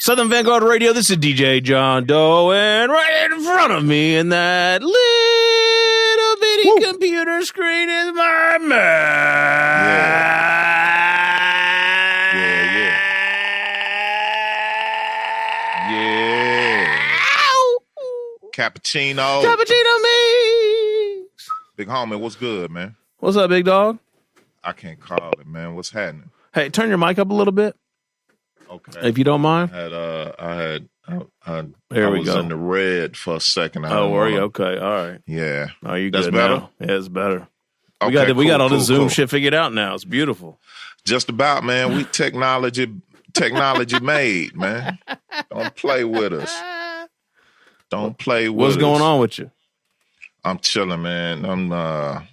Southern Vangard Radio, this is DJ John Doe, and right in front of me in that little bitty computer screen is my man. Cappuccino mix. Big homie, what's good, man? What's up, big dog? I can't call it, man. What's happening? Hey, turn your mic up a little bit. Okay. If you don't mind. I was in the red for a second. Were you? Okay, all right. Yeah. Oh, you That's good better? now? Yeah, it's better. Okay, we got all the Zoom shit figured out now. It's beautiful. Just about, man. We technology made, man. Don't play with us. Don't play with What's going on with you? I'm chilling, man. I'm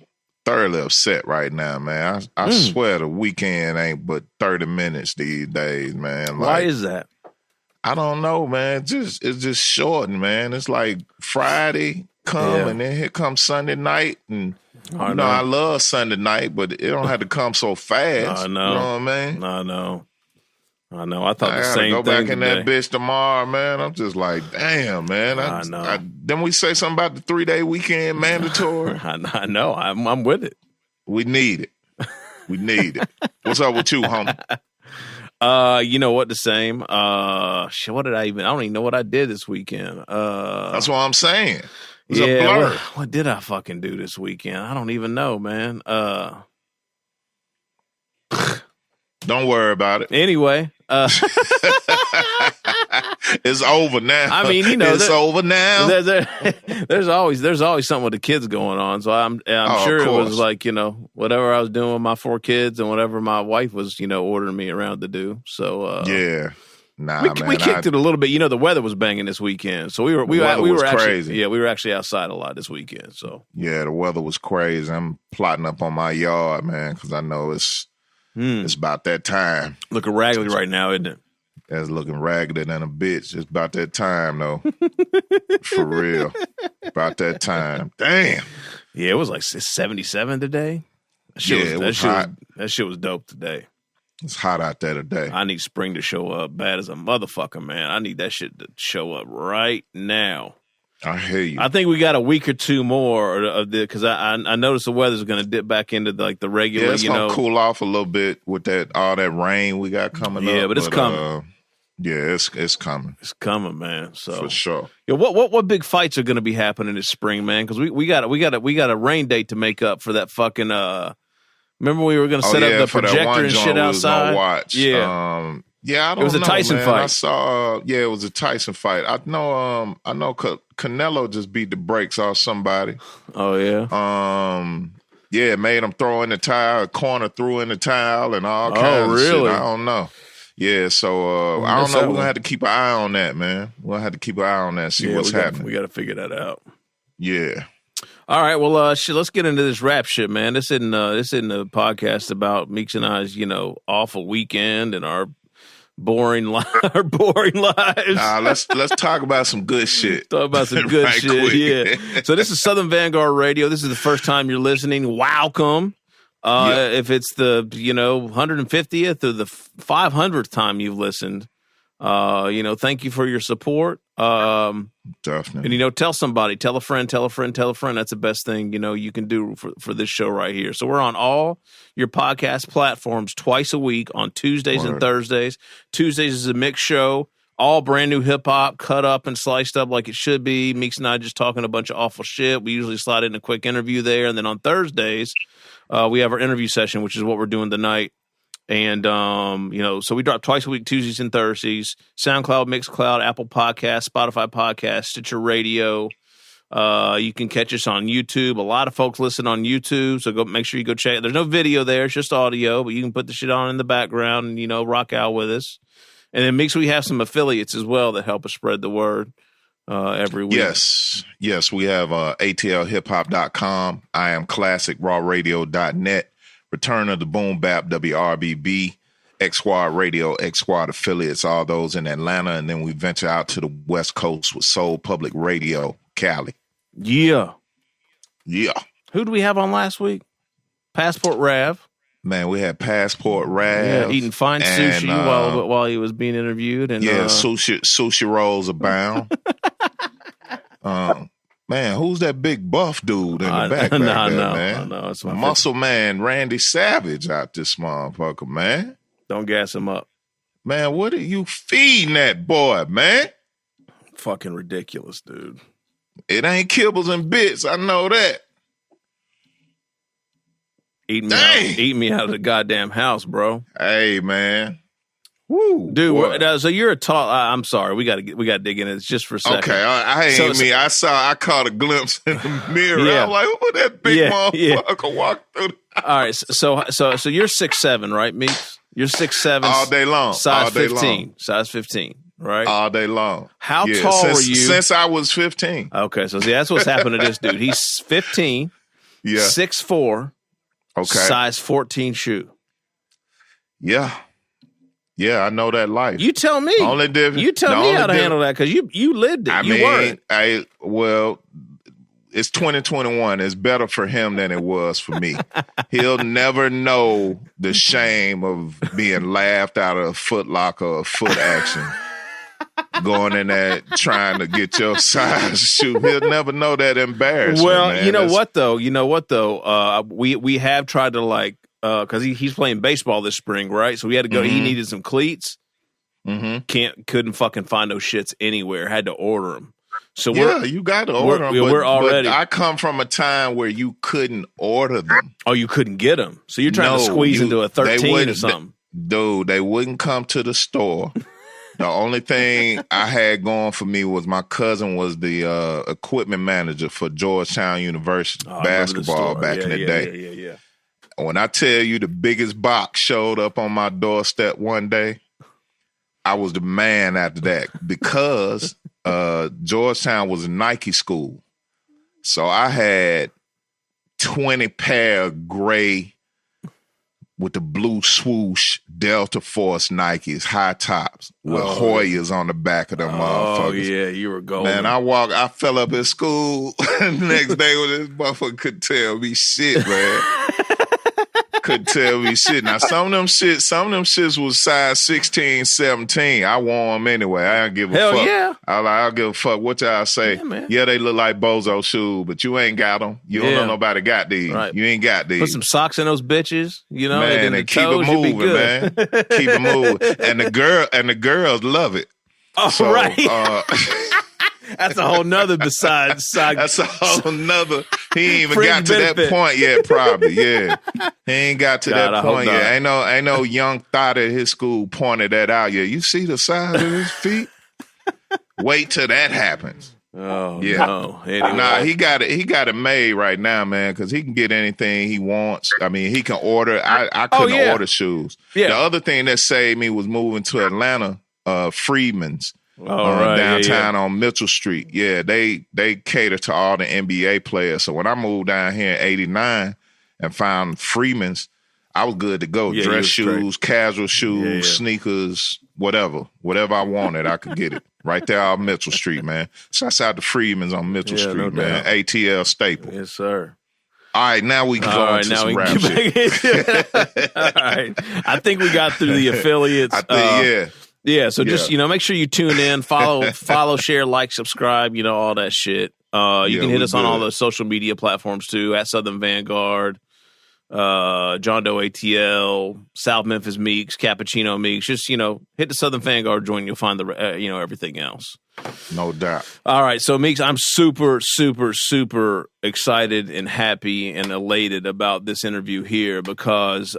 thoroughly upset right now, man. I swear the weekend ain't but 30 minutes these days, man. Why is that? I don't know, man. It's just shortened, man. It's like Friday and then here comes Sunday night. And I love Sunday night, but it don't have to come so fast. I know. You know what I mean? I know. I thought the same thing. I gotta go back in that bitch tomorrow, man. I'm just like, damn, man. I know. Then we say something about the 3-day weekend mandatory. I know. I'm with it. We need it. We need it. What's up with you, homie? You know what? The same. Shit, what did I don't even know what I did this weekend. That's what I'm saying. It was a blur. What did I fucking do this weekend? I don't even know, man. Don't worry about it. Anyway, it's over now. I mean, it's over now. There's always something with the kids going on. So I'm sure it was like, whatever I was doing with my 4 kids and whatever my wife was, ordering me around to do. So yeah. We kicked it a little bit. The weather was banging this weekend, so we were actually crazy. Yeah, we were actually outside a lot this weekend. So yeah, the weather was crazy. I'm plotting up on my yard, man, because I know it's about that time. Looking raggedy right now, isn't it? It's looking raggedy than a bitch. It's about that time, though. For real, about that time. Damn. Yeah, it was like 77 today. That shit was dope today. It's hot out there today. I need spring to show up bad as a motherfucker, man. I need that shit to show up right now. I hear you. I think we got a week or two more of the because I noticed the weather's going to dip back into the regular. Yeah, it's going to cool off a little bit with all that rain we got coming up. Yeah, but it's coming. Yeah, it's coming. It's coming, man. So for sure. Yeah, what big fights are going to be happening this spring, man? Because we got a rain date to make up for that fucking. Remember we were going to set up the projector and shit outside. Watch. Yeah. Yeah, I don't know. It was a Tyson fight. I saw. it was a Tyson fight. I know. Canelo just beat the brakes off somebody. Oh yeah. Yeah, made him throw in the towel. A corner threw in the towel and all kinds of shit. I don't know. Yeah, so I don't know. We're gonna have to keep an eye on that, man. We'll have to keep an eye on that. See what's happening. We got to figure that out. Yeah. All right, well, let's get into this rap shit, man. This isn't a podcast about Meeks and I's, awful weekend and our boring lives. Let's talk about some good shit. Talk about some good right shit, quick. Yeah. So this is Southern Vangard Radio. This is the first time you're listening. Welcome. If it's the 150th or the 500th time you've listened, thank you for your support. Definitely. And tell somebody, tell a friend. That's the best thing you can do for this show right here. So we're on all your podcast platforms twice a week on Tuesdays and Thursdays. Tuesdays is a mix show, all brand new hip hop, cut up and sliced up like it should be. Meeks and I just talking a bunch of awful shit. We usually slide in a quick interview there, and then on Thursdays we have our interview session, which is what we're doing tonight. And, so we drop twice a week, Tuesdays and Thursdays, SoundCloud, Mixcloud, Apple Podcasts, Spotify Podcasts, Stitcher Radio. You can catch us on YouTube. A lot of folks listen on YouTube, so make sure you go check it. There's no video there. It's just audio, but you can put the shit on in the background and, rock out with us. And then Mix, we have some affiliates as well that help us spread the word every week. Yes, we have atlhiphop.com. I am classic rawradio.net. Return of the Boombap, WRBB, X Squad Radio, X Squad affiliates, all those in Atlanta. And then we venture out to the West Coast with Soul Public Radio, Cali. Yeah. Yeah. Who do we have on last week? Passport Rav. Man, we had passport wraps. Eating fine sushi while he was being interviewed. And sushi rolls abound. Man, who's that big buff dude in the back there, man? No, it's my muscle man, Randy Savage out this motherfucker, man. Don't gas him up. Man, what are you feeding that boy, man? Fucking ridiculous, dude. It ain't kibbles and bits, I know that. Eating me out of the goddamn house, bro. Hey, man. Woo, dude. So you're a tall. I'm sorry. We got to dig in it just for a second. Okay, I caught a glimpse in the mirror. Yeah. I'm like, who that big motherfucker walked through? All right, so you're 6'7", right, Meeks? You're 6'7", all day long, size all day 15, long. Size 15, right? All day long. How tall were you since I was 15? Okay, so see, that's what's happened to this dude. He's 15, 6'4", size 14 shoe. Yeah. Yeah, I know that life. You tell me. You tell me how to handle that because you lived it. It's 2021. It's better for him than it was for me. He'll never know the shame of being laughed out of a Foot Locker or Foot Action. Going in there trying to get your size shoe. He'll never know that embarrassment. Well, man. You know what though? We have tried to because he's playing baseball this spring, right? So we had to go. Mm-hmm. He needed some cleats. Mm-hmm. Couldn't fucking find those shits anywhere. Had to order them. So you got to order them. We're already. But I come from a time where you couldn't order them. Oh, you couldn't get them. So you're trying to squeeze into a 13 or something. Dude, they wouldn't come to the store. The only thing I had going for me was my cousin was the equipment manager for Georgetown University basketball back in the day. Yeah. When I tell you the biggest box showed up on my doorstep one day, I was the man after that because Georgetown was a Nike school. So I had 20 pair of gray with the blue swoosh Delta Force Nikes, high tops, with Hoyas on the back of them motherfuckers. Oh, yeah, you were golden. Man, I fell up at school the next day when this motherfucker couldn't tell me shit, man. Couldn't tell me shit. Now, some of them shits was size 16, 17. I wore them anyway. I don't give a fuck. Yeah. I don't give a fuck what y'all say. Yeah, they look like bozo shoes, but you ain't got them. You don't know nobody got these. Right. You ain't got these. Put some socks in those bitches, you know, man, and keep it moving, man. Keep it moving. And the girls love it. Oh, so, right. That's a whole nother besides. That's a whole nother. He ain't even got to that point yet, probably. Yeah. He ain't got to that point yet. Ain't no young thought at his school pointed that out yet. You see the size of his feet? Wait till that happens. Oh, yeah. No. Anyway. Nah, he got it made right now, man, because he can get anything he wants. I mean, he can order. I couldn't order shoes. Yeah. The other thing that saved me was moving to Atlanta, Freedman's. Downtown on Mitchell Street. Yeah, they cater to all the NBA players. So when I moved down here in 89 and found Freeman's, I was good to go. Yeah, dress shoes, casual shoes, sneakers, whatever I wanted, I could get it. Right there on Mitchell Street, man. Shouts out to Freeman's on Mitchell Street, man. ATL staple. Yes, sir. All right, now we can go into some rap shit. All right. I think we got through the affiliates. I think, Yeah, so just, make sure you tune in, follow, share, like, subscribe, all that shit. You can hit us on all the social media platforms too, at Southern Vangard, John Doe ATL, South Memphis Meeks, Cappuccino Meeks. Just, hit the Southern Vanguard join, you'll find the everything else. No doubt. All right, so Meeks, I'm super, super, super excited and happy and elated about this interview here because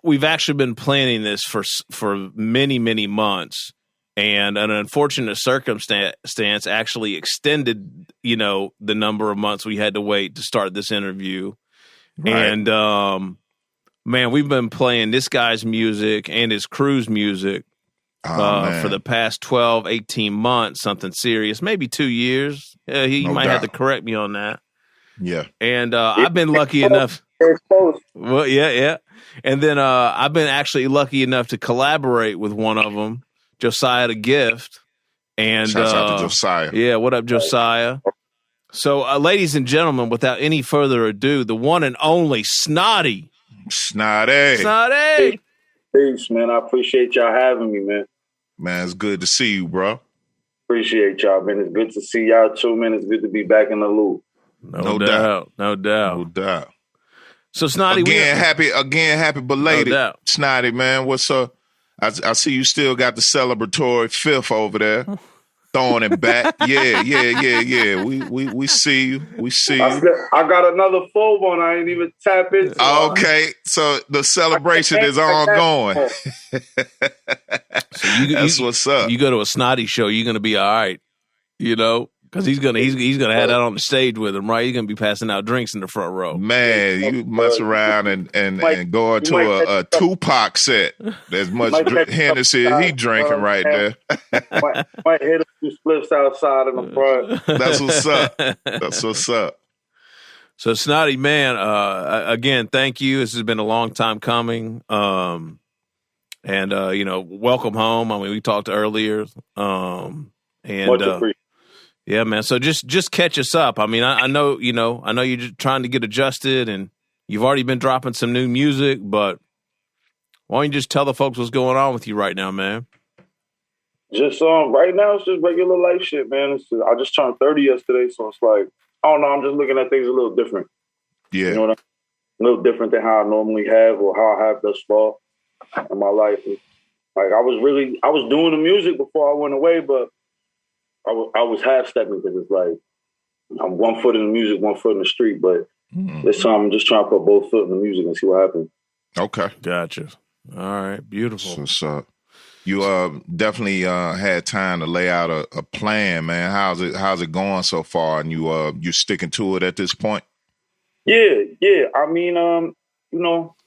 we've actually been planning this for many, many months, and an unfortunate circumstance actually extended, the number of months we had to wait to start this interview. Right. And man, we've been playing this guy's music and his crew's music for the past 12, 18 months, something serious, maybe 2 years. He might have to correct me on that. Yeah. And I've been lucky enough. Well, yeah. And then I've been actually lucky enough to collaborate with one of them, Josiah the Gift. And shouts out to Josiah. Yeah, what up, Josiah? So, ladies and gentlemen, without any further ado, the one and only Snotty. Snotty. Snotty. Peace, man. I appreciate y'all having me, man. Man, it's good to see you, bro. Appreciate y'all, man. It's good to see y'all too, man. It's good to be back in the loop. No doubt. No doubt. So Snotty, happy belated. No doubt. Snotty, man. What's up? I see you still got the celebratory fifth over there. Throwing it back. Yeah. We see you. I got another full one I ain't even tap into. Okay. So the celebration is ongoing. That's what's up. You go to a Snotty show, you're gonna be all right. You know? Because he's gonna have that on the stage with him, right? He's gonna be passing out drinks in the front row. Man, you mess around and go into a Tupac set. There's much Hennessy he drinking right there. Might hit a few spliffs outside in the front. That's what's up. So Snotty, man, again, thank you. This has been a long time coming. Welcome home. I mean, we talked earlier. Much appreciated. Yeah, man. So just catch us up. I mean, I know you're just trying to get adjusted, and you've already been dropping some new music. But why don't you just tell the folks what's going on with you right now, man? Just right now, it's just regular life shit, man. I just turned 30 yesterday, so it's like I don't know. I'm just looking at things a little different. Yeah, you know what a little different than how I normally have or how I have thus far in my life. Like I was doing the music before I went away, but I was half stepping because it's like I'm 1 foot in the music, 1 foot in the street. But this time I'm just trying to put both foot in the music and see what happens. Okay, gotcha. All right, beautiful. So you definitely had time to lay out a plan, man. How's it going so far? And you sticking to it at this point? Yeah. I mean,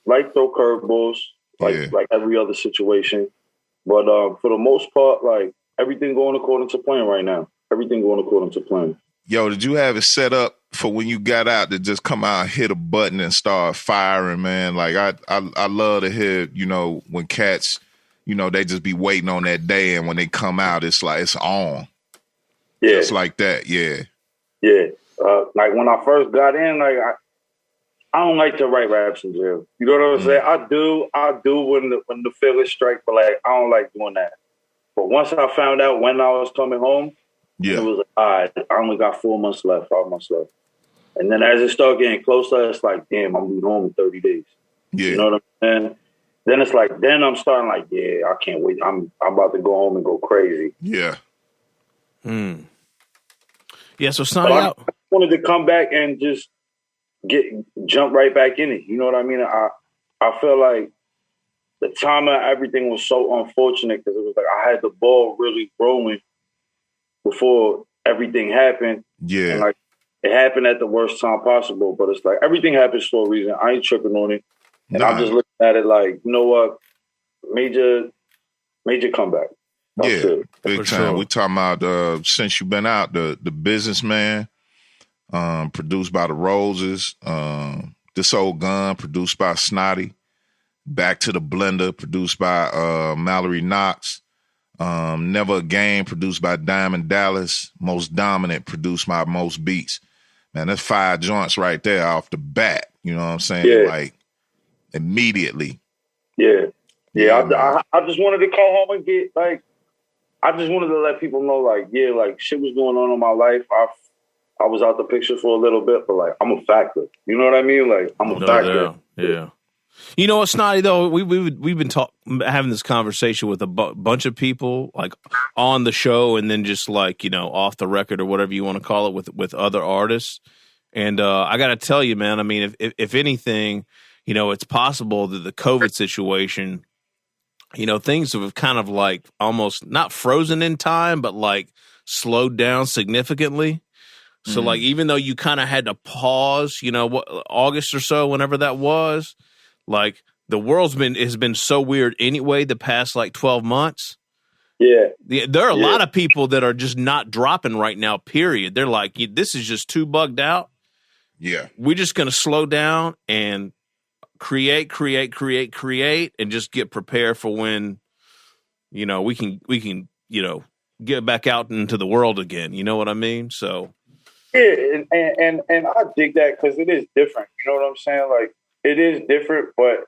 like throw curveballs, like every other situation. But for the most part, like. Everything going according to plan right now. Everything going according to plan. Yo, did you have it set up for when you got out to just come out, hit a button and start firing, man? Like I love to hear, when cats, they just be waiting on that day, and when they come out, it's like it's on. Yeah, it's like that. Yeah. Like when I first got in, like I don't like to write raps in jail. You know what I'm saying? I do when the feelings strike, but like I don't like doing that. But once I found out when I was coming home, it was like, all right, I only got 4 months left, 5 months left. And then as it started getting closer, it's like, damn, I'm leaving home in 30 days. Yeah. You know what I'm saying? Then it's like, then I'm starting like, yeah, I can't wait. I'm about to go home and go crazy. Yeah. Yeah, so Snotty out. I wanted to come back and just jump right back in it. You know what I mean? I feel like the timing of everything was so unfortunate because it was like I had the ball really rolling before everything happened. Yeah. And like it happened at the worst time possible. But it's like everything happens for a reason. I ain't tripping on it. And I'm just looking at it like, you know what? Major comeback. That's it. Big for time. Sure. We talking about since you've been out, the Businessman, produced by the Roses, This Old Gun, produced by Snotty. Back to the Blender, produced by Mallory Knox. Never Again, produced by Diamond Dallas. Most Dominant, produced by Most Beats. Man, that's 5 joints right there off the bat. You know what I'm saying? Yeah. Like, immediately. Yeah. I just wanted to call home and get, like, I just wanted to let people know, like, yeah, like, shit was going on in my life. I was out the picture for a little bit, but, like, I'm a factor. You know what I mean? Like, I'm a factor. Yeah. You know what, Snotty, though? We've been having this conversation with a bunch of people, like on the show and then just like, off the record or whatever you want to call it with other artists. And I got to tell you, man, I mean, if anything, it's possible that the COVID situation, things have kind of like almost not frozen in time, but like slowed down significantly. So like, even though you kind of had to pause, August or so, whenever that was, like the world's has been so weird anyway the past like 12 months. Yeah. There are a lot of people that are just not dropping right now, period. They're like, this is just too bugged out. Yeah. We're just going to slow down and create and just get prepared for when, we can, get back out into the world again. You know what I mean? So. Yeah. And I dig that because it is different. You know what I'm saying? Like, it is different, but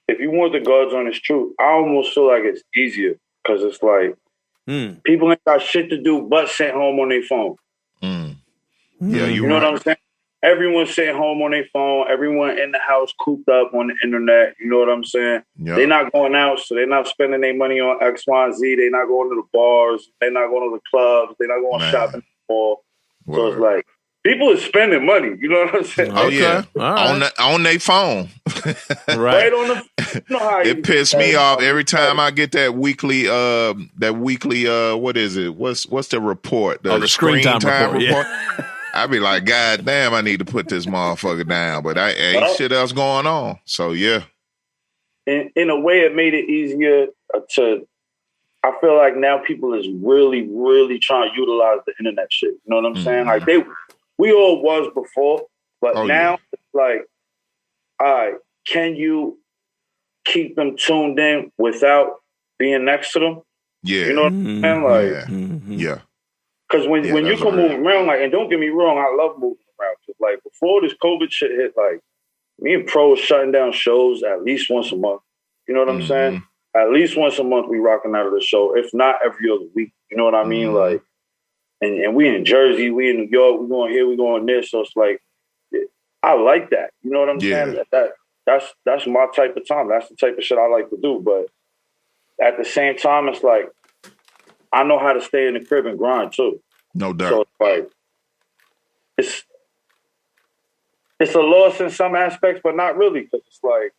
if you want the God's honest truth, I almost feel like it's easier because it's like people ain't got shit to do but sit home on their phone. Yeah, you know what I'm saying? Everyone's sitting home on their phone. Everyone in the house cooped up on the internet. You know what I'm saying? Yep. They're not going out, so they're not spending their money on X, Y, and Z. They're not going to the bars. They're not going to the clubs. They're not going shopping. So it's like people are spending money. You know what I'm saying? Oh yeah, right. on their phone. Right on the. You know how it pissed me off every time I get that weekly. What is it? What's the report? The screen time report. Yeah. I be like, God damn, I need to put this motherfucker down, but I ain't shit else going on. So yeah. In a way, it made it easier to. I feel like now people is really, really trying to utilize the internet shit. You know what I'm saying? Like we all was before, but now it's like, all right, can you keep them tuned in without being next to them? Yeah. You know what I'm saying? Like, yeah. Because when you can move around, like, and don't get me wrong, I love moving around. Cause like before this COVID shit hit, like me and Pro was shutting down shows at least once a month. You know what I'm saying? At least once a month we rocking out of the show, if not every other week. You know what I mean? Like, and we in Jersey, we in New York, we going here, we going there. So it's like, I like that. You know what I'm saying? That's my type of time. That's the type of shit I like to do. But at the same time, it's like, I know how to stay in the crib and grind too. No doubt. So it's like, it's a loss in some aspects, but not really, because it's like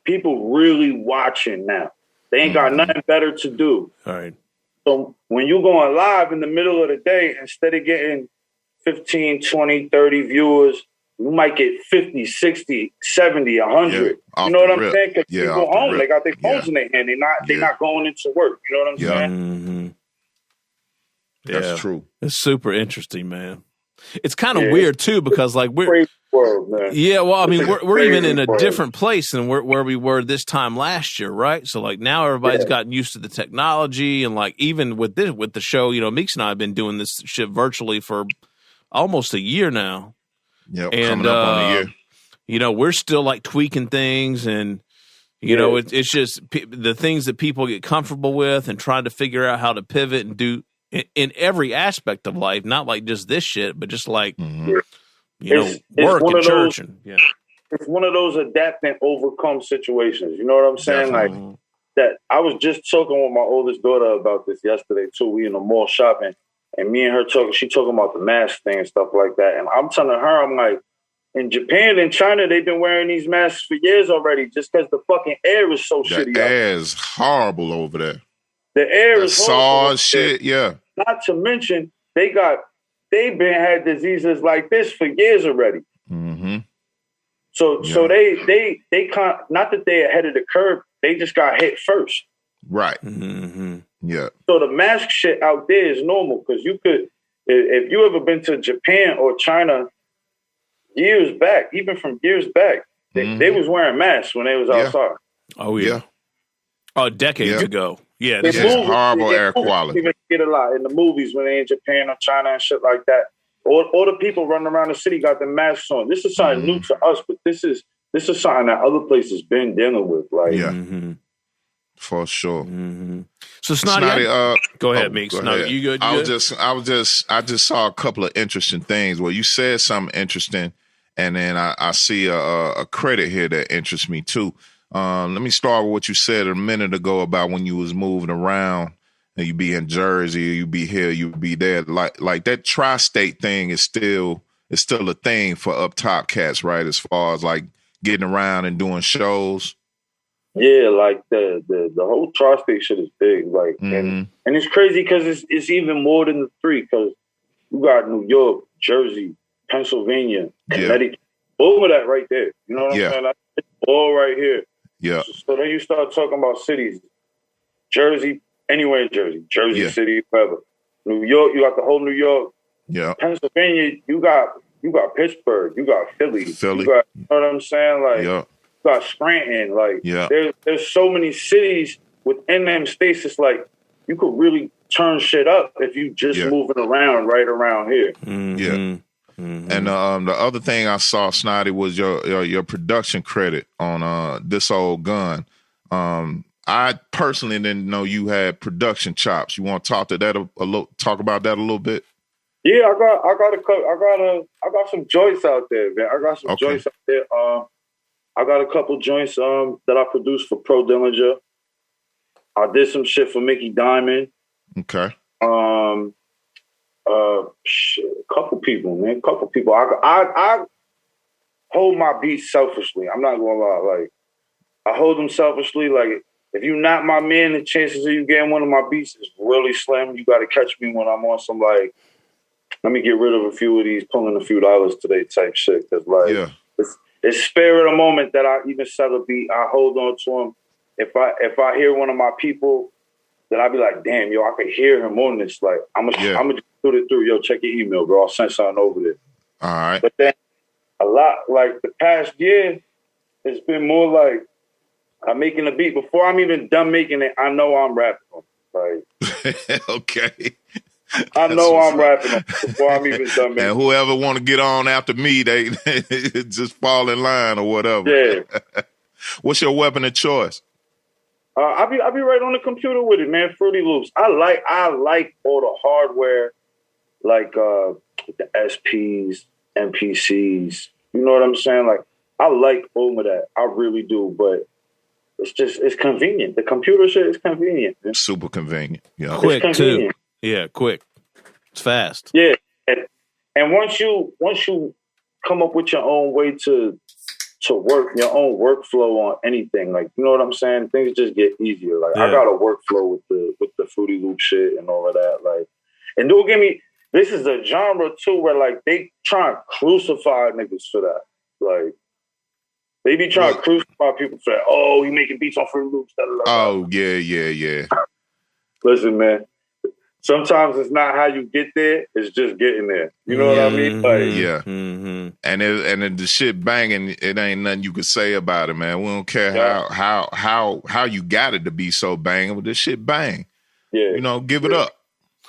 people really watching now. They ain't got nothing better to do. All right. So when you're going live in the middle of the day, instead of getting 15, 20, 30 viewers, you might get 50, 60, 70, 100. Yeah, you know what I'm saying? Because yeah, people home, they got their phones in their hand. They're not going into work. You know what I'm saying? Mm-hmm. That's true. It's super interesting, man. It's kind of weird too, because like we're crazy world, man. Yeah, well, I mean, we're even in a different place than where we were this time last year, right? So like now everybody's gotten used to the technology, and like even with the show, you know, Meeks and I have been doing this shit virtually for almost a year now. Yeah, and coming up on a year. You know, we're still like tweaking things, and you know, it's just the things that people get comfortable with, and trying to figure out how to pivot and do in every aspect of life, not like just this shit, but just like you know, work and church, and it's one of those adapt and overcome situations. You know what I'm saying? Definitely. Like that. I was just talking with my oldest daughter about this yesterday too. We in the mall shopping. And me and her talking, she talking about the mask thing and stuff like that. And I'm telling her, I'm like, in Japan and China, they've been wearing these masks for years already, just because the fucking air is so shitty. The air is horrible over there. The air is horrible. Shit, yeah. Not to mention, they've been had diseases like this for years already. So they can't, not that they're ahead of the curve, they just got hit first. Right. Yeah. So the mask shit out there is normal, because you could, if you ever been to Japan or China years back, even from years back, they was wearing masks when they was outside. Oh yeah. Oh, decades ago. Yeah. This is horrible air quality. People get a lot in the movies when they in Japan or China and shit like that. All the people running around the city got the masks on. This is something new to us, but this is something that other places been dealing with. Like, for sure. So Snotty, go ahead, Meeks. No, you good? I just saw a couple of interesting things. Well, you said something interesting, and then I see a credit here that interests me too. Let me start with what you said a minute ago about when you was moving around, and you be in Jersey, you be here, you be there. Like that tri-state thing is still a thing for up top cats, right? As far as like getting around and doing shows. Yeah, like the whole tri-state shit is big, like, and it's crazy because it's even more than the three, because you got New York, Jersey, Pennsylvania, Connecticut, all of that right there. You know what I'm saying? That's all right here. Yeah. So then you start talking about cities, Jersey, anywhere in Jersey City, whatever. New York, you got the whole New York. Yeah. Pennsylvania, you got Pittsburgh, you got Philly. You got, you know what I'm saying? Like, you got Scranton. Like, there's so many cities within them states. It's like you could really turn shit up if you just moving around right around here. Mm-hmm. And the other thing I saw, Snotty, was your production credit on This Old Gun. I personally didn't know you had production chops. You want to talk to that talk about that a little bit? Yeah, I got some joints out there, man. I got some joints out there. I got a couple joints that I produced for Pro Dillinger. I did some shit for Mickey Diamond. Okay. A couple people, man. A couple people. I hold my beats selfishly. I'm not gonna lie. Like, I hold them selfishly. Like, if you're not my man, the chances of you getting one of my beats is really slim. You got to catch me when I'm on some, like, let me get rid of a few of these, pulling a few dollars today type shit. Because, like, it's spare of the moment that I even sell a beat. I hold on to them. If I hear one of my people, then I'll be like, damn, yo, I could hear him on this. Like, I'm gonna just put it through. Yo, check your email, bro. I'll send something over there. All right. But then a lot, like the past year, it's been more like I'm making a beat. Before I'm even done making it, I know I'm rapping on it. Like, okay. I know I'm rapping on it before I'm even done making it. And whoever want to get on after me, they just fall in line or whatever. Yeah. What's your weapon of choice? I'll be right on the computer with it, man. Fruity Loops. I like all the hardware, like the SPs, MPCs. You know what I'm saying? Like, I like all of that. I really do. But it's convenient. The computer shit is convenient, man. Super convenient. Yeah. Quick too. Yeah, quick. It's fast. Yeah, and once you come up with your own way to work, your own workflow on anything, like, you know what I'm saying? Things just get easier. Like, I got a workflow with the Fruity Loop shit and all of that. Like, and don't get me, this is a genre too where, like, they try and crucify niggas for that. Like, they be trying to crucify people for that. Oh, he making beats on Fruity Loops. Oh, yeah. Listen, man. Sometimes it's not how you get there; it's just getting there. You know what I mean? Like, yeah. Mm-hmm. And if the shit banging, it ain't nothing you can say about it, man. We don't care how you got it to be so banging, but this shit bang. Yeah, you know, give it up.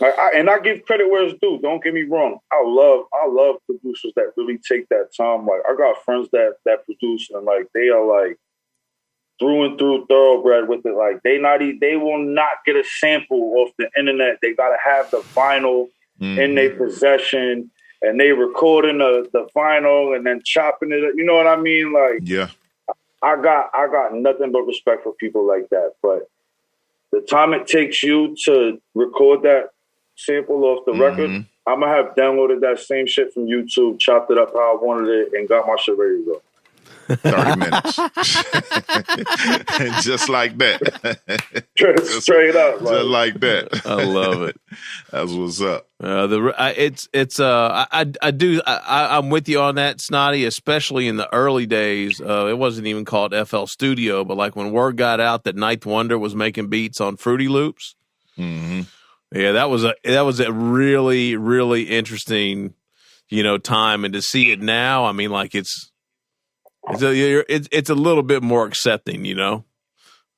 And I give credit where it's due. Don't get me wrong. I love producers that really take that time. Like, I got friends that produce, and like, they are like through and through thoroughbred with it. Like, they will not get a sample off the internet. They gotta have the vinyl in their possession, and they recording the vinyl and then chopping it up. You know what I mean? Like, yeah, I got nothing but respect for people like that. But the time it takes you to record that sample off the record, I'm gonna have downloaded that same shit from YouTube, chopped it up how I wanted it, and got my shit ready to go. 30 minutes. Just like that. Straight up. Just like that. I love it. That's what's up. I'm with you on that, Snotty, especially in the early days. It wasn't even called FL Studio, but like when word got out that Ninth Wonder was making beats on Fruity Loops. Mm-hmm. Yeah, that was a really, really interesting, time. And to see it now, I mean, like, it's a little bit more accepting,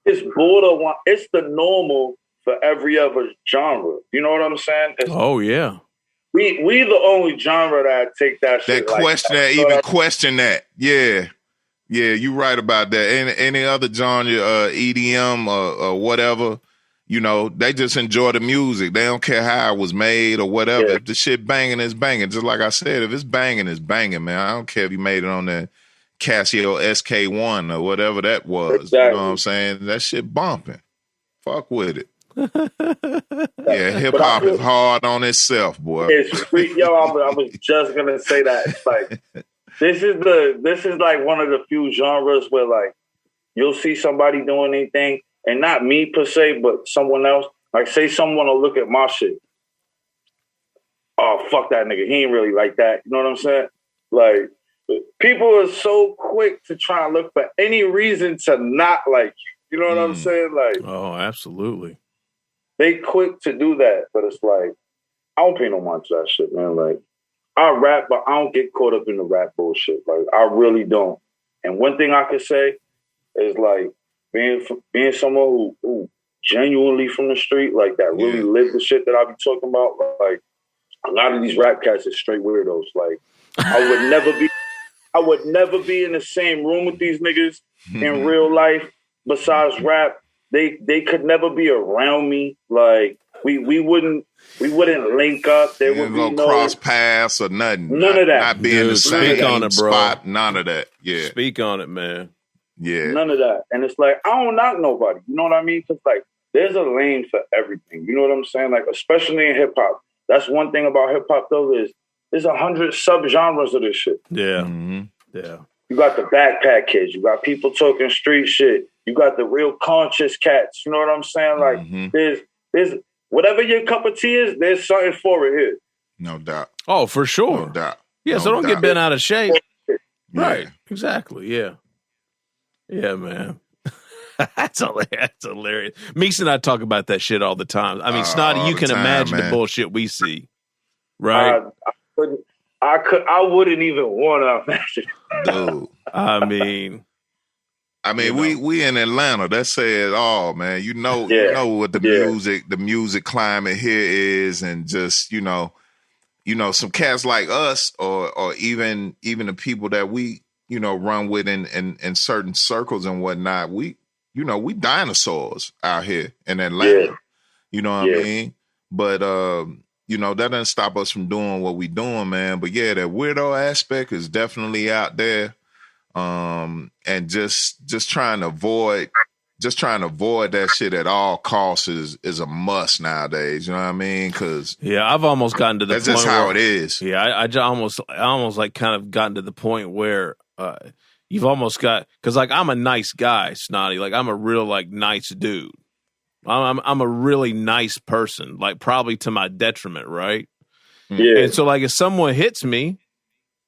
It's borderline. It's the normal for every other genre. You know what I'm saying? Yeah. We the only genre that take that shit. Question that. Yeah. Yeah, you're right about that. Any other genre, EDM or whatever, they just enjoy the music. They don't care how it was made or whatever. Yeah. If the shit banging, it's banging. Just like I said, if it's banging, it's banging, man. I don't care if you made it on that Casio SK1 or whatever that was. Exactly. You know what I'm saying? That shit bumping. Fuck with it. Yeah, hip hop is hard on itself, boy. It's free. Yo, I was just gonna say that. It's like this is like one of the few genres where, like, you'll see somebody doing anything, and not me per se, but someone else. Like, say someone will look at my shit. Oh, fuck that nigga. He ain't really like that. You know what I'm saying? Like, people are so quick to try and look for any reason to not like you. You know what I'm saying? Like, oh, absolutely. They quick to do that, but it's like, I don't pay no mind to that shit, man. Like, I rap, but I don't get caught up in the rap bullshit. Like, I really don't. And one thing I could say is, like, being someone who genuinely from the street, like, that really live the shit that I be talking about, like, a lot of these rap cats are straight weirdos. Like, I would never be in the same room with these niggas in real life. Besides rap, they could never be around me. Like, we wouldn't link up. There would be no cross paths or nothing. None of that. Not being the same speak on it, bro. spot. None of that. Yeah. Speak on it, man. Yeah. None of that. And it's like, I don't knock nobody. You know what I mean? Because, like, there's a lane for everything. You know what I'm saying? Like, especially in hip hop. That's one thing about hip hop, though, is there's 100 subgenres of this shit. Yeah. Mm-hmm. Yeah. You got the backpack kids. You got people talking street shit. You got the real conscious cats. You know what I'm saying? Like, there's whatever your cup of tea is, there's something for it here. No doubt. Oh, for sure. No doubt. Yeah, so don't get bent out of shape. Yeah. Right. Exactly. Yeah. Yeah, man. That's hilarious. Meeks and I talk about that shit all the time. I mean, Snotty, you can imagine the bullshit we see, right? I wouldn't even want to imagine. Dude. I mean, we in Atlanta. That says all, man. You know what the music climate here is, and just some cats like us, or even the people that we run with in certain circles and whatnot. We dinosaurs out here in Atlanta. Yeah. You know what I mean? But that doesn't stop us from doing what we doing, man. But yeah, that weirdo aspect is definitely out there. And just trying to avoid that shit at all costs is a must nowadays. You know what I mean? Because I've almost gotten to the point. That's just how it is. Yeah, I almost like kind of gotten to the point where you've almost got, because like I'm a nice guy, Snotty. Like I'm a real like nice dude. I'm a really nice person, like probably to my detriment, right? Yeah. And so like if someone hits me,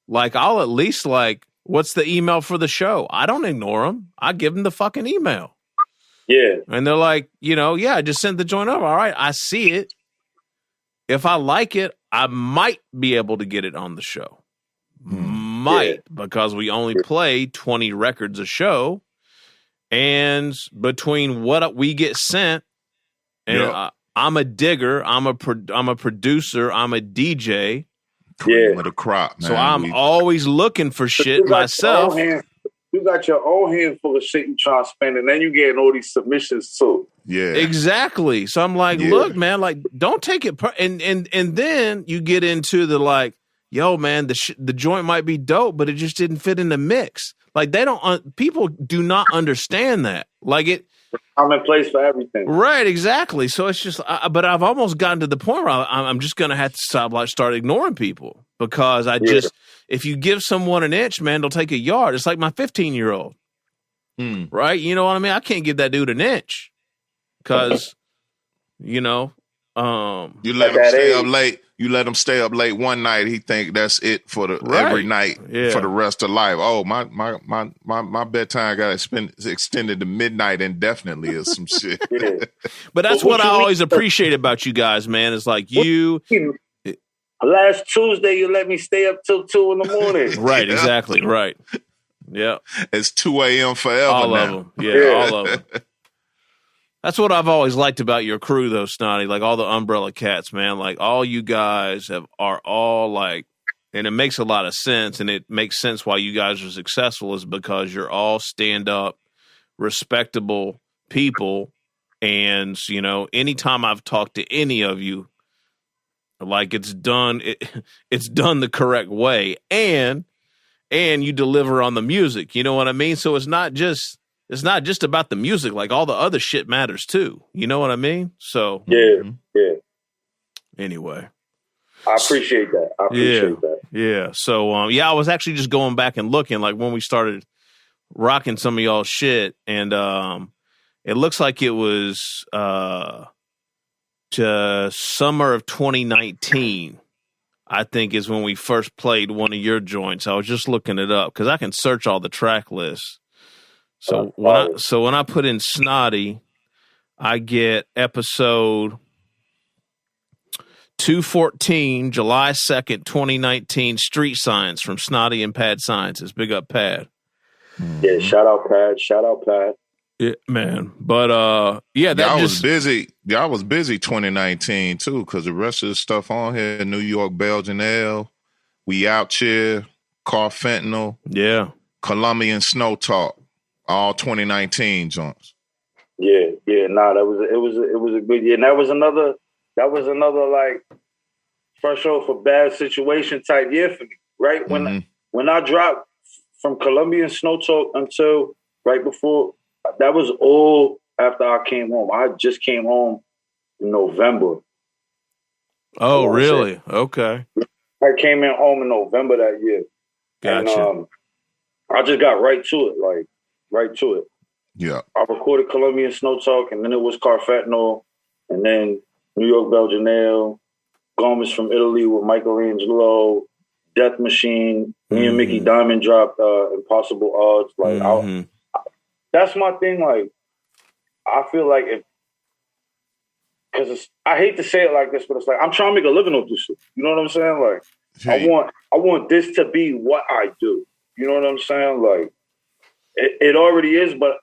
like I'll at least like, what's the email for the show? I don't ignore them. I give them the fucking email. Yeah. And they're like, I just sent the joint over. All right, I see it. If I like it, I might be able to get it on the show. Because we only play 20 records a show. And between what we get sent, and I'm a digger, I'm a producer, I'm a DJ. Cream of the crop, man. So I'm always looking for shit myself. You got your own handful of shit you trying to spend, and then you getting all these submissions too. Yeah, exactly. So I'm like, look, man, like don't take it. And then you get into the like, yo, man, the joint might be dope, but it just didn't fit in the mix. Like people do not understand that. Like it. I'm in place for everything. Right, exactly. So it's just, but I've almost gotten to the point where I'm just going to have to start ignoring people because if you give someone an inch, man, they'll take a yard. It's like my 15-year-old, right? You know what I mean? I can't give that dude an inch because, you let him stay up late. You let him stay up late one night. He think that's it for every night for the rest of life. Oh, my bedtime got extended to midnight indefinitely or some shit. Yeah. But that's what I always appreciate about you guys, man. It's like last Tuesday you let me stay up till 2 a.m. Right, exactly, right. Yeah, it's 2 a.m. forever. All now. of them, yeah, all of them. That's what I've always liked about your crew, though, Snotty. Like all the Umbrella Cats, man. Like all you guys are all like, and it makes a lot of sense, and it makes sense why you guys are successful is because you're all stand-up, respectable people. And anytime I've talked to any of you, like it's done the correct way, and you deliver on the music. You know what I mean? So it's not just about the music. Like all the other shit matters too. You know what I mean? So yeah. Anyway, I appreciate that. Yeah. So I was actually just going back and looking, like when we started rocking some of y'all's shit, and it looks like it was to summer of 2019. I think is when we first played one of your joints. I was just looking it up because I can search all the track lists. So when I put in Snotty, I get episode 214, July 2nd, 2019, Street Science from Snotty and Pad Sciences. Big up, Pad. Yeah, shout out, Pad. Yeah, man. But that y'all just was busy. Y'all was busy 2019 too, because the rest of the stuff on here, New York, Belgian L, We Out Here, Car Fentanyl, yeah. Colombian Snow Talk, all 2019 joints. Yeah. Nah, it was a good year. And that was another like fresh off a bad situation type year for me. Right when I dropped from Colombian Snow Talk until right before, that was all after I came home. I just came home in November. Oh, really? Okay. I came in home in November that year. Gotcha. And I just got right to it, like right to it. Yeah. I recorded Colombian Snow Talk, and then it was Car Fentanyl, and then New York Belgian Ale, Garments from Italy with Michelangelo, Death Machine. Me and Mickey Diamond dropped Impossible Odds. Like that's my thing. Like I feel like because I hate to say it like this, but it's like I'm trying to make a living off this shit. You know what I'm saying? Like I want this to be what I do. You know what I'm saying? Like it already is, but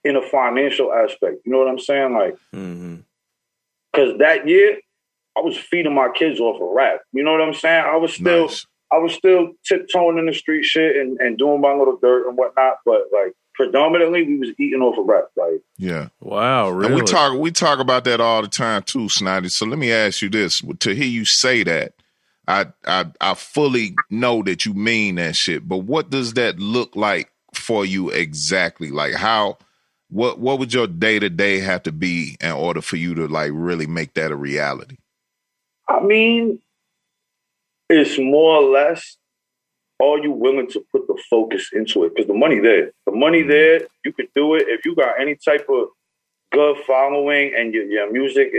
in a financial aspect. You know what I'm saying? Like because that year I was feeding my kids off of rap. You know what I'm saying? I was still tiptoeing in the street shit and doing my little dirt and whatnot, but like predominantly we was eating off of rap. Like yeah. Wow, really? And we talk about that all the time too, Snotty. So let me ask you this: to hear you say that, I fully know that you mean that shit. But what does that look like for you exactly? Like what would your day-to-day have to be in order for you to like really make that a reality? I mean, it's more or less, are you willing to put the focus into it? Because the money there, you could do it. If you got any type of good following and your music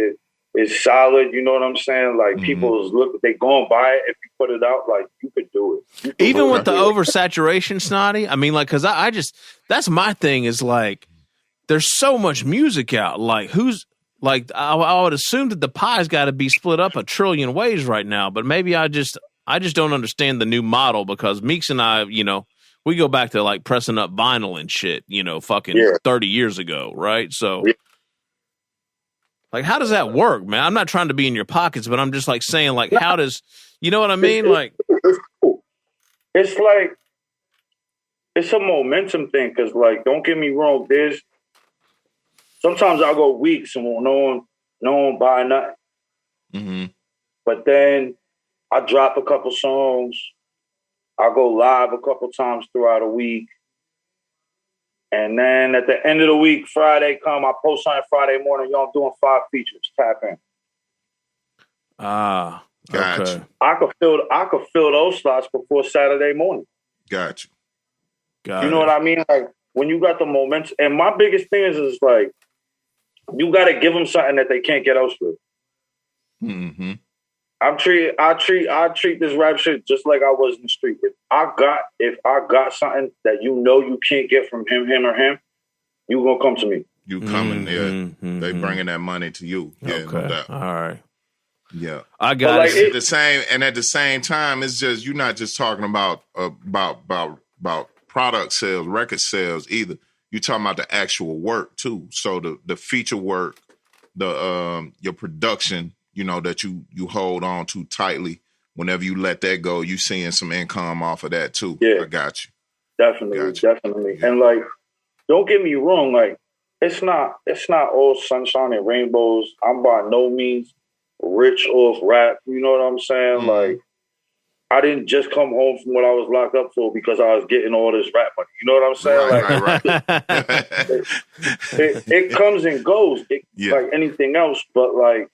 is solid, you know what I'm saying? Like people they go and buy it if you put it out, like you could do it. Even with the oversaturation, Snotty, I mean, like, because I just, that's my thing is like, there's so much music out. Like, I would assume that the pie's got to be split up a trillion ways right now, but maybe I just don't understand the new model because Meeks and I, we go back to like pressing up vinyl and shit, fucking 30 years ago, right? So, like, how does that work, man? I'm not trying to be in your pockets, but I'm just like saying, like, how does, you know what I mean? Like, it's like, it's a momentum thing because, like, don't get me wrong, sometimes I'll go weeks and no one buy nothing. But then I drop a couple songs. I go live a couple times throughout a week. And then at the end of the week, Friday come, I post on Friday morning, I'm doing 5 features. Tap in. Gotcha. Okay. I could fill those slots before Saturday morning. Gotcha. You know what I mean? Like when you got the momentum, and my biggest thing is like, you got to give them something that they can't get elsewhere. I treat this rap shit just like I was in the street. If I got something that you can't get from him or him, you gonna come to me. You coming there? They bringing that money to you. Yeah, okay. No doubt. All right. Yeah, I got like it. At the same time, it's just you're not just talking about product sales, record sales either. You're talking about the actual work too. So the feature work, your production, that you hold on to tightly. Whenever you let that go, you seeing some income off of that too. Yeah, I got you. Definitely. Yeah. And like, don't get me wrong, like it's not all sunshine and rainbows. I'm by no means rich off rap. You know what I'm saying? Like, I didn't just come home from what I was locked up for because I was getting all this rap money. You know what I'm saying? Right. It comes and goes, like anything else. But like,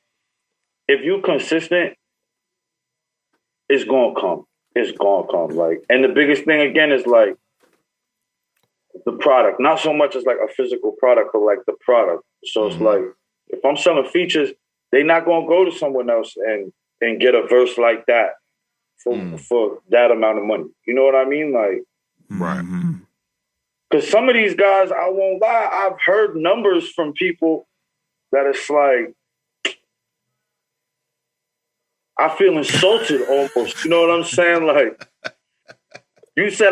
if you consistent, it's gonna come. It's gonna come. Like, and the biggest thing again is like the product. Not so much as like a physical product, but like the product. So it's like if I'm selling features, they're not gonna go to someone else and get a verse like that for that amount of money. You know what I mean? Like, right. Because some of these guys, I won't lie, I've heard numbers from people that it's like, I feel insulted almost. You know what I'm saying? Like, You said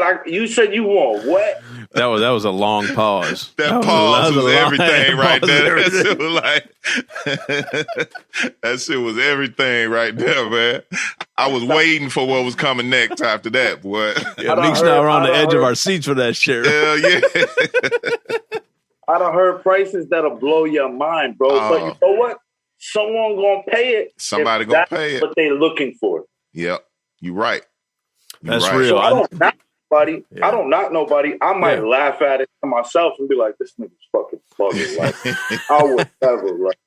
you want what? That was a long pause. That pause was everything right there. That shit was everything right there, man. I was waiting for what was coming next after that, boy. Yeah, Meek's now we're on the edge of our seats for that shit. Hell yeah. I done heard prices that'll blow your mind, bro. But you know what? Someone gonna pay it. Somebody gonna pay it. What they looking for. Yep. You're right. That's real. So I don't knock nobody. Yeah. I don't knock nobody. I might laugh at it to myself and be like, "This nigga's fucking bugging." Like, I would never. Like,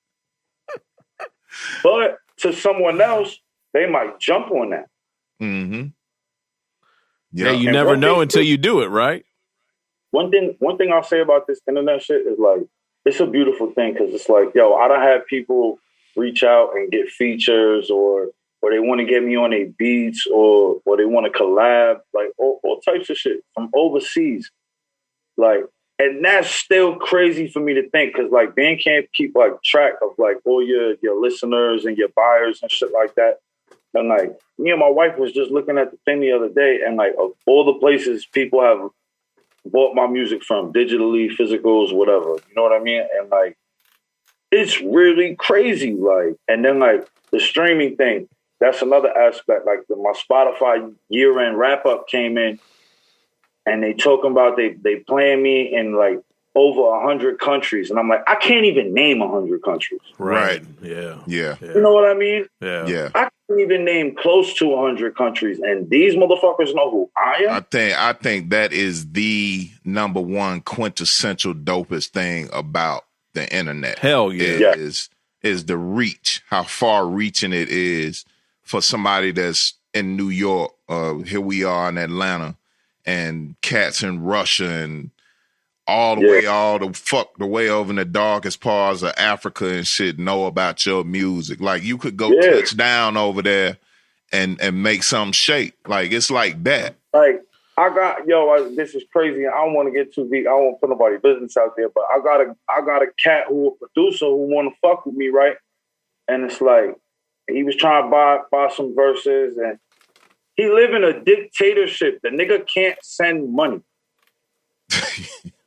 but to someone else, they might jump on that. Mm-hmm. Yeah, you never know until you do it, right? One thing I'll say about this internet shit is like, it's a beautiful thing because it's like, yo, I don't have people reach out and get features or they want to get me on their beats or they want to collab, like all types of shit from overseas. Like, and that's still crazy for me to think because like band can't keep like track of like all your listeners and your buyers and shit like that. And like me and my wife was just looking at the thing the other day and like of all the places people have bought my music from, digitally, physicals, whatever. You know what I mean? And like, it's really crazy. Like, and then like the streaming thing, that's another aspect. Like my Spotify year-end wrap-up came in and they talking about they playing me in like over 100 countries. And I'm like, I can't even name 100 countries. Right. Yeah. You know what I mean? Yeah. I can't even name close to 100 countries. And these motherfuckers know who I am. I think that is the number one quintessential dopest thing about the internet. Hell yeah. Is the reach, how far reaching it is for somebody that's in New York. Here we are in Atlanta and cats in Russia and all the way over in the darkest parts of Africa and shit know about your music. Like you could go touch down over there and make something shake. Like it's like that. Like this is crazy. I don't want to get too deep. I don't want to put nobody's business out there, but I got a cat who a producer who want to fuck with me, right? And it's like he was trying to buy some verses and he live in a dictatorship. The nigga can't send money.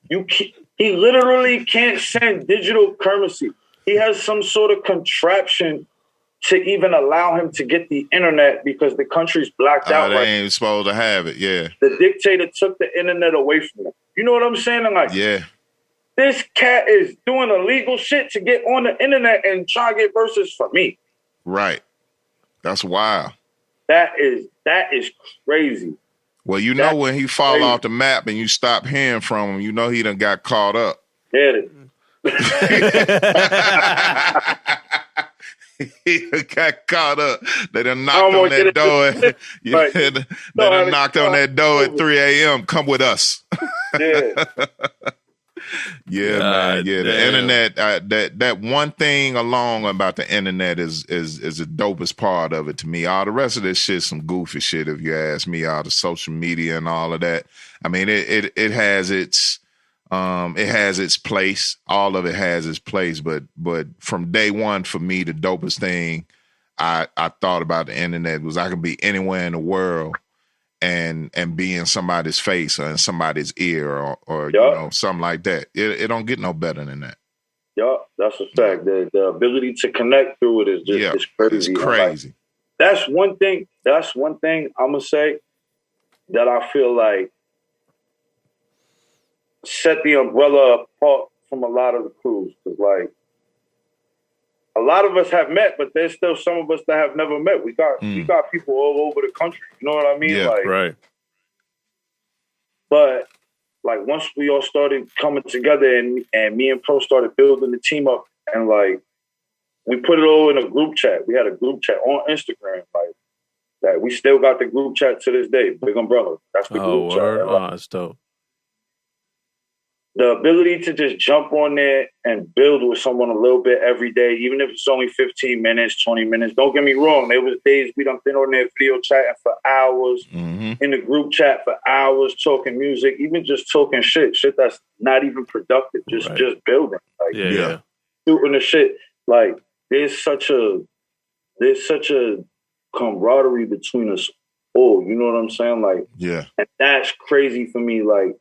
He literally can't send digital currency. He has some sort of contraption to even allow him to get the internet because the country's blacked out. They ain't supposed to have it, yeah. The dictator took the internet away from him. You know what I'm saying? I'm like, this cat is doing illegal shit to get on the internet and try to get verses for me. Right. That's wild. That is crazy. Well, you know when he fall off the map and you stop hearing from him, you know he done got caught up. Yeah. He got caught up. They done knocked on that door. They done knocked on that door at 3 a.m. Come with us. Yeah. Yeah, man. Yeah, the internet. That one thing along about the internet is the dopest part of it to me. All the rest of this shit, some goofy shit. If you ask me, all the social media and all of that. I mean, it has its place. All of it has its place. But from day one, for me, the dopest thing I thought about the internet was I could be anywhere in the world and be in somebody's face or in somebody's ear or you know, something like that. It don't get no better than that. Yeah, that's a fact. The ability to connect through it is just it's crazy. It's crazy. Like, that's one thing I'm gonna say that I feel like set the umbrella apart from a lot of the crews. Because like a lot of us have met, but there's still some of us that have never met. We got people all over the country. You know what I mean? Yeah, like, right. But like once we all started coming together and me and Pro started building the team up and like we put it all in a group chat. We had a group chat on Instagram. Like that we still got the group chat to this day. Big Umbrella. That's the group chat. Oh, that's dope. The ability to just jump on there and build with someone a little bit every day, even if it's only 15 minutes, 20 minutes. Don't get me wrong. There was days we done been on there video chatting for hours, in the group chat for hours, talking music, even just talking shit that's not even productive, just building. Like, shooting the shit. Like, there's such a camaraderie between us all. You know what I'm saying? Like, yeah. And that's crazy for me. Like,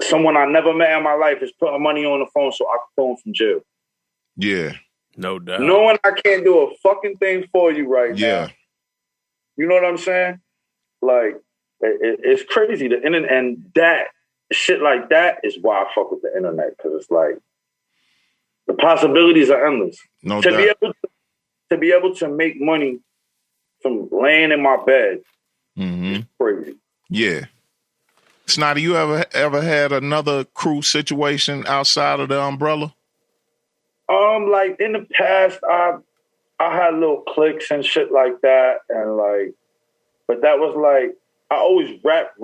someone I never met in my life is putting money on the phone so I can phone from jail. Yeah. No doubt. Knowing I can't do a fucking thing for you right now. You know what I'm saying? Like, it's crazy. The internet, and that shit like that is why I fuck with the internet, because it's like the possibilities are endless. No doubt. To be able to make money from laying in my bed is crazy. Yeah. Snotty, you ever had another crew situation outside of the umbrella? Like in the past, I had little cliques and shit like that, and like, but that was like I always rap,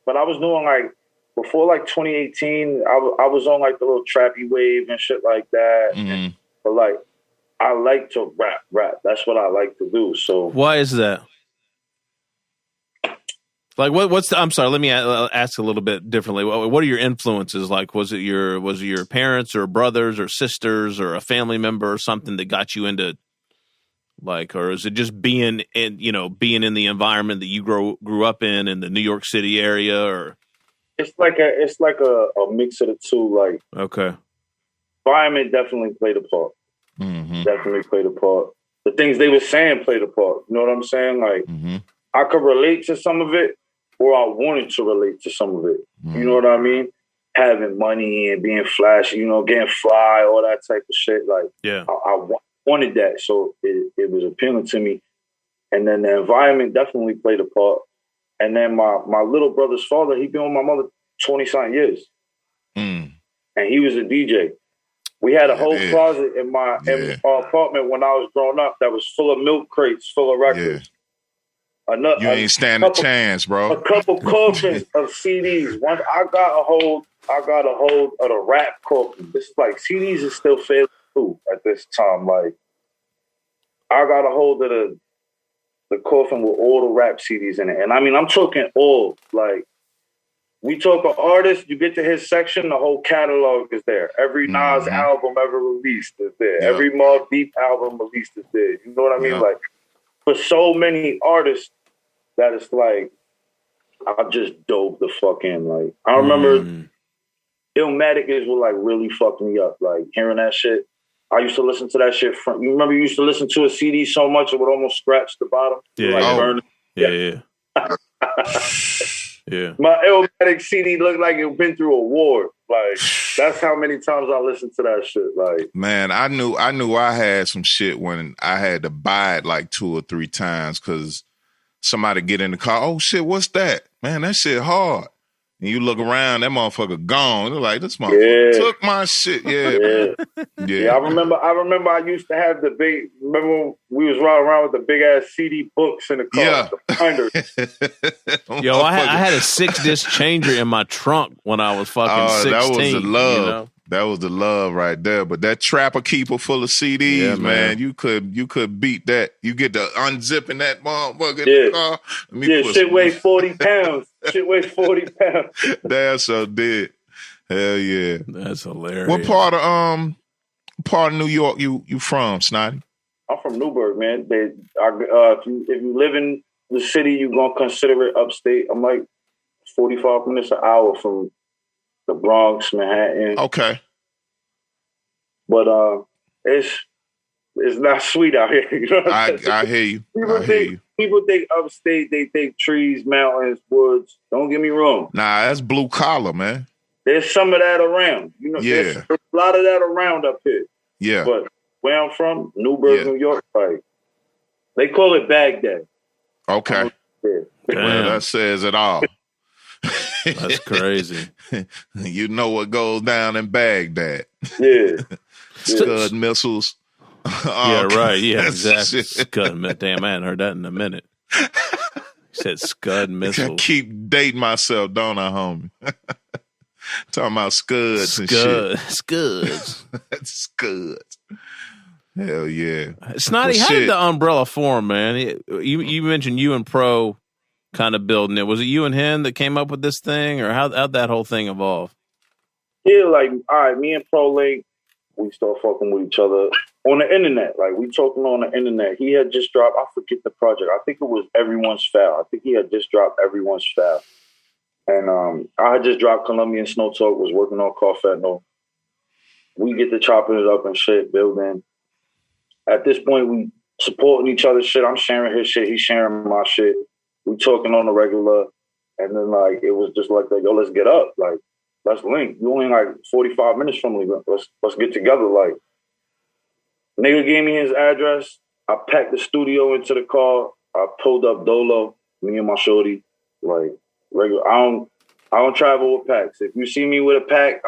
but I was doing like before like 2018, I was on like the little trappy wave and shit like that. But like, I like to rap. That's what I like to do. So why is that? Like what's the? I'm sorry. Let me ask a little bit differently. What are your influences? Like, was it your parents or brothers or sisters or a family member or something that got you into, like, or is it just being in the environment that you grew up in the New York City area? Or it's like a mix of the two. Like, okay, environment definitely played a part. Definitely played a part. The things they were saying played a part. You know what I'm saying? Like, I could relate to some of it, or I wanted to relate to some of it. You know what I mean? Having money and being flashy, getting fly, all that type of shit. Like, yeah, I wanted that, so it was appealing to me. And then the environment definitely played a part. And then my little brother's father, he been with my mother 20-something years. And he was a DJ. We had a whole closet in my apartment when I was growing up that was full of milk crates, full of records. You ain't stand a chance, bro. A couple coffins of CDs. Once I got a hold of the rap coffin. This is like CDs is still fairly new at this time. Like, I got a hold of the coffin with all the rap CDs in it. And I mean, I'm talking all, like, we talk an artist, you get to his section, the whole catalog is there. Every Nas album ever released is there. Yep. Every Mobb Deep album released is there. You know what I mean? Like, for so many artists that it's like, I just dove the fuck in. Like, I remember Illmatic is what like really fucked me up. Like, hearing that shit. I used to listen to that shit from, you remember you used to listen to a CD so much it would almost scratch the bottom? Yeah. Like, burn it. Yeah. Yeah. My Illmatic CD looked like it been through a war. Like, that's how many times I listened to that shit. Like, man, I knew I had some shit when I had to buy it like 2 or 3 times because somebody get in the car. Oh shit, what's that? Man, that shit hard. And you look around, that motherfucker gone. You're like, this motherfucker took my shit. Yeah. I remember I used to have remember when we was riding around with the big ass CD books in the car, the binders. Yo, I had a 6-disc changer in my trunk when I was fucking 16. That was the love. You know? That was the love right there. But that Trapper Keeper full of CDs, man, you could beat that. You get to unzipping that motherfucker in the car. Shit weighs 40 pounds. Shit weighs 40 pounds. That so did. Hell yeah. That's hilarious. What part of New York you from, Snotty? I'm from Newburgh, man. If you live in the city, you're gonna consider it upstate. I'm like 45 minutes an hour from the Bronx, Manhattan. Okay. But it's not sweet out here. You know what I'm saying? I hear you. People think upstate, they think trees, mountains, woods. Don't get me wrong. Nah, that's blue collar, man. There's some of that around. You know, there's a lot of that around up here. Yeah. But where I'm from, Newburgh, New York, like, they call it Baghdad. Okay. Well, that says it all. That's crazy. You know what goes down in Baghdad. Yeah. Scud missiles. Yeah, right. Yeah, exactly. Scud. Damn, I hadn't heard that in a minute. He said Scud missiles. I keep dating myself, don't I, homie? Talking about scuds and shit. Scuds. Scuds. Hell yeah. Snotty, how did the umbrella form, man? You mentioned you and Pro kind of building it. Was it you and him that came up with this thing, or how'd that whole thing evolve? Yeah, like, all right, me and Pro Link, we start fucking with each other on the internet. Like, we talking on the internet. He had just dropped, I forget the project. I think it was Everyone's Foul. I think he had just dropped Everyone's Foul. And I had just dropped Colombian Snow Talk, was working on Carfetno. We get to chopping it up and shit, building. At this point, we supporting each other's shit. I'm sharing his shit. He's sharing my shit. We talking on the regular. And then, like, it was just like, yo, let's get up. Like, let's link. You only like 45 minutes from me. Let's get together. Like, nigga gave me his address. I packed the studio into the car. I pulled up Dolo, me and my shorty. Like, regular. I don't travel with packs. If you see me with a pack,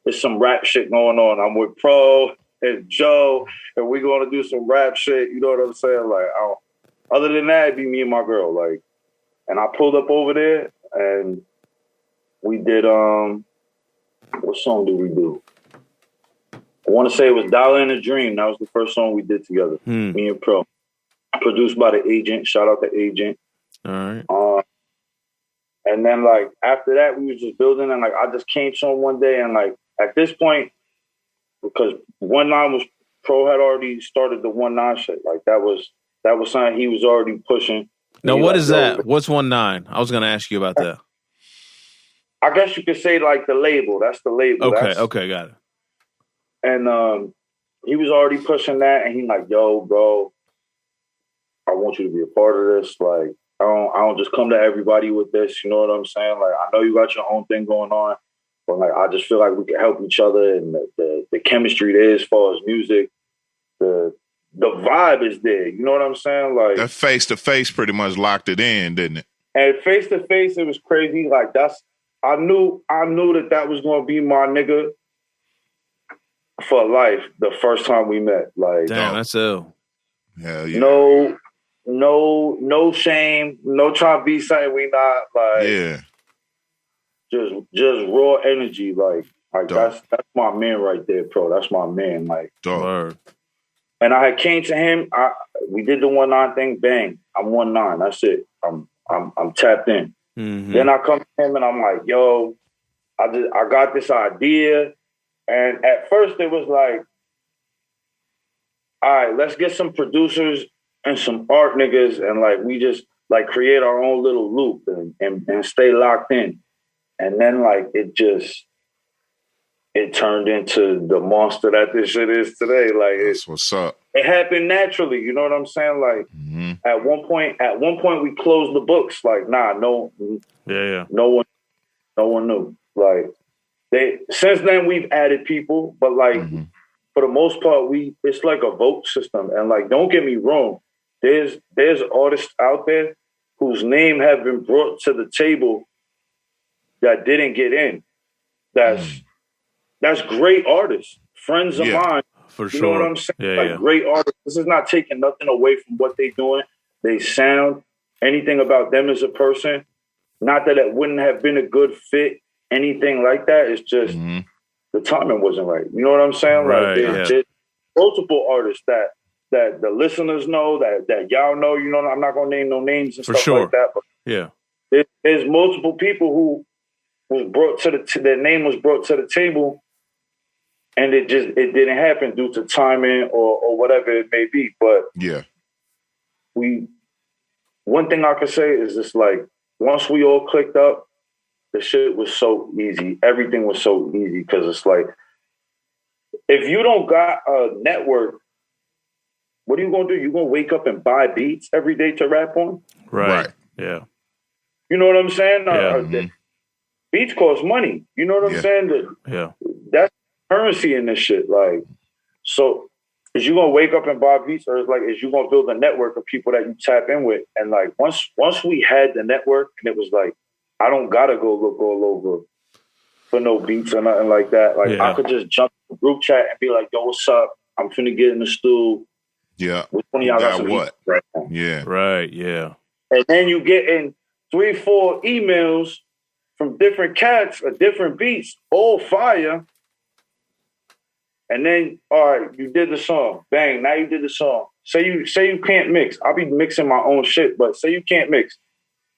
there's some rap shit going on. I'm with Pro and Joe, and we going to do some rap shit. You know what I'm saying? Like, other than that, it'd be me and my girl. Like, and I pulled up over there, and we did, what song did we do? I want to say it was Dollar in a Dream. That was the first song we did together, me and Pro. Produced by The Agent. Shout out The Agent. All right. And then, like, after that, we was just building, and, like, I just came to him one day, and, like, at this point, because 1-9 was, Pro had already started the 1-9 shit. Like, that was something he was already pushing. Now, what is that? What's 1-9? I was going to ask you about that. I guess you could say, like, the label. That's the label. Okay, got it. And he was already pushing that, and he like, yo, bro, I want you to be a part of this. Like, I don't just come to everybody with this. You know what I'm saying? Like, I know you got your own thing going on, but, like, I just feel like we can help each other, and the chemistry there as far as music, the vibe is there. You know what I'm saying? Like, that face to face pretty much locked it in, didn't it? And face to face, it was crazy. Like, I knew that was going to be my nigga for life the first time we met. Like, damn, that's ill. Hell yeah. No shame, no trying to be something we not. Like, yeah, just raw energy. Like that's my man right there, Pro. That's my man. Like, word. And I had came to him. We did the 1-9 thing. Bang, I'm 1-9. That's it. I'm tapped in. Mm-hmm. Then I come to him and I'm like, yo, I got this idea. And at first it was like, all right, let's get some producers and some art niggas, and, like, we just, like, create our own little loop and stay locked in. And then, like, it turned into the monster that this shit is today. Like, that's what's up. It happened naturally. You know what I'm saying? Like, at one point we closed the books. Like, no one knew. Like, since then we've added people, but, like, for the most part, it's like a vote system. And, like, don't get me wrong, there's artists out there whose name have been brought to the table that didn't get in. That's great artists, friends of mine. For sure. You know what I'm saying? Great artists. This is not taking nothing away from what they're doing. They sound, anything about them as a person. Not that it wouldn't have been a good fit, anything like that. It's just the timing wasn't right. You know what I'm saying? Right, like, there's multiple artists that the listeners know, that y'all know. You know, I'm not gonna name no names and stuff like that. But there's multiple people who was brought to their name was brought to the table, and it didn't happen due to timing or whatever it may be. But one thing I could say is just, like, once we all clicked up, the shit was so easy. Everything was so easy because it's like, if you don't got a network, what are you going to do? You going to wake up and buy beats every day to rap on? Right. Yeah. You know what I'm saying? Beats cost money. You know what I'm saying? That's currency in this shit. Like, so is you going to wake up and buy beats, or is you going to build a network of people that you tap in with? And, like, once we had the network, and it was like, I don't got to go look all over for no beats or nothing like that. Like, I could just jump in the group chat and be like, yo, what's up? I'm finna get in the stool. Yeah. Which one of y'all got some what? Right now? Yeah. Right, yeah. And then you get in 3-4 emails from different cats or different beats, all fire. And then, all right, you did the song. Bang, now you did the song. Say you can't mix. I'll be mixing my own shit, but say you can't mix.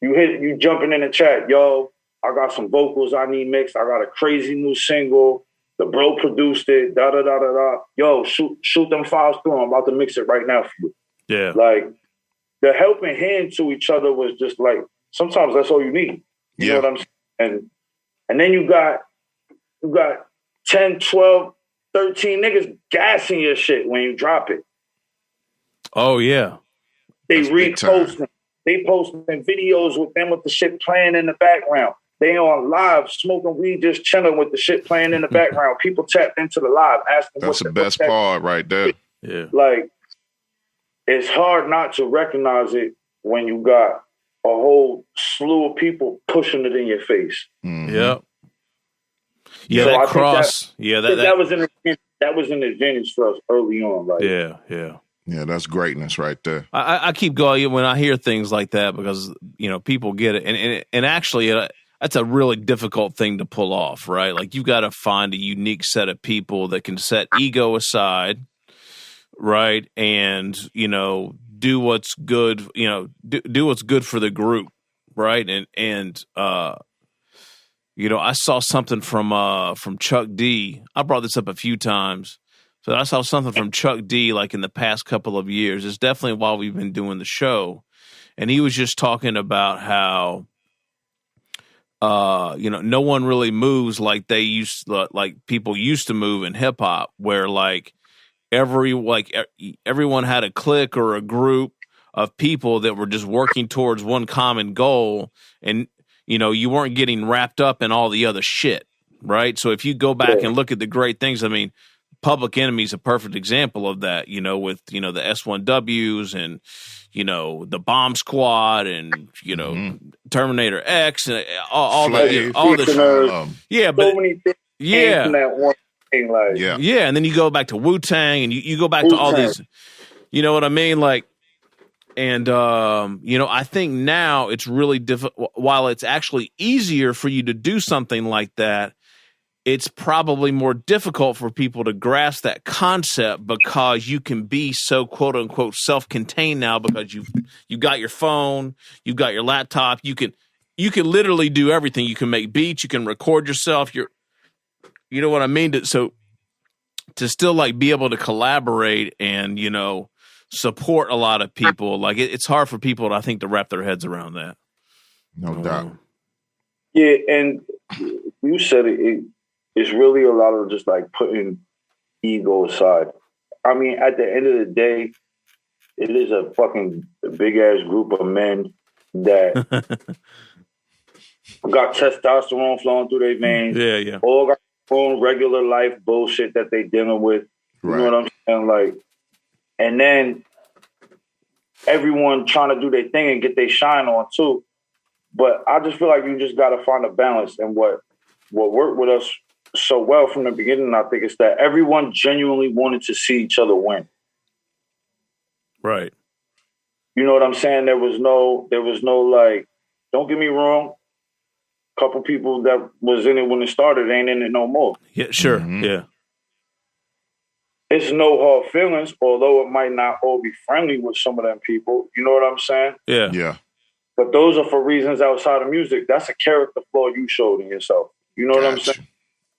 You jumping in the chat, yo, I got some vocals I need mixed. I got a crazy new single. The bro produced it, da da da da da. Yo, shoot them files through. I'm about to mix it right now for you. Yeah. Like the helping hand to each other was just like sometimes that's all you need. You know what I'm saying? And then you got 10, 12, 13 niggas gassing your shit when you drop it. Oh yeah. They reposting. They posting videos with them with the shit playing in the background. They on live smoking weed, just chilling with the shit playing in the background. People tapped into the live, asking that's the best part right there. Yeah. Like, it's hard not to recognize it when you got a whole slew of people pushing it in your face. Mm-hmm. Yep. Yeah, so that cross. That was an advantage for us early on. Like, yeah, that's greatness right there. I keep going when I hear things like that because people get it, and actually that's a really difficult thing to pull off, right? Like you've got to find a unique set of people that can set ego aside, right, and do what's good, do what's good for the group, right, and I saw something from Chuck D. I brought this up a few times. So I saw something from Chuck D like in the past couple of years. It's definitely while we've been doing the show. And he was just talking about how, no one really moves like people used to move in hip hop, where everyone had a clique or a group of people that were just working towards one common goal. And, you weren't getting wrapped up in all the other shit. Right. So if you go back and look at the great things, I mean, Public Enemy is a perfect example of that, with, the S1Ws and, the Bomb Squad and, Terminator X and all the so many things came from that one thing, like, and then you go back to Wu-Tang and you go back to all these, you know what I mean? Like, and, I think now it's really difficult. While it's actually easier for you to do something like that, it's probably more difficult for people to grasp that concept because you can be so quote unquote self-contained now because you got your phone, you got your laptop, you can literally do everything. You can make beats, you can record yourself. You know what I mean? So to still like be able to collaborate and, support a lot of people, like it's hard for people, I think, to wrap their heads around that. No doubt. Yeah. And you said it's really a lot of just like putting ego aside. I mean, at the end of the day, it is a fucking big ass group of men that got testosterone flowing through their veins. Yeah. All got their own regular life bullshit that they dealing with. You know what I'm saying? Like, and then everyone trying to do their thing and get their shine on too. But I just feel like you just got to find a balance. And what worked with us so well from the beginning, I think, is that everyone genuinely wanted to see each other win. Right. You know what I'm saying? There was no like, don't get me wrong, couple people that was in it when it started ain't in it no more. Yeah, sure. Mm-hmm. Yeah. It's no hard feelings, although it might not all be friendly with some of them people. You know what I'm saying? Yeah. Yeah. But those are for reasons outside of music. That's a character flaw you showed in yourself. You know what I'm saying?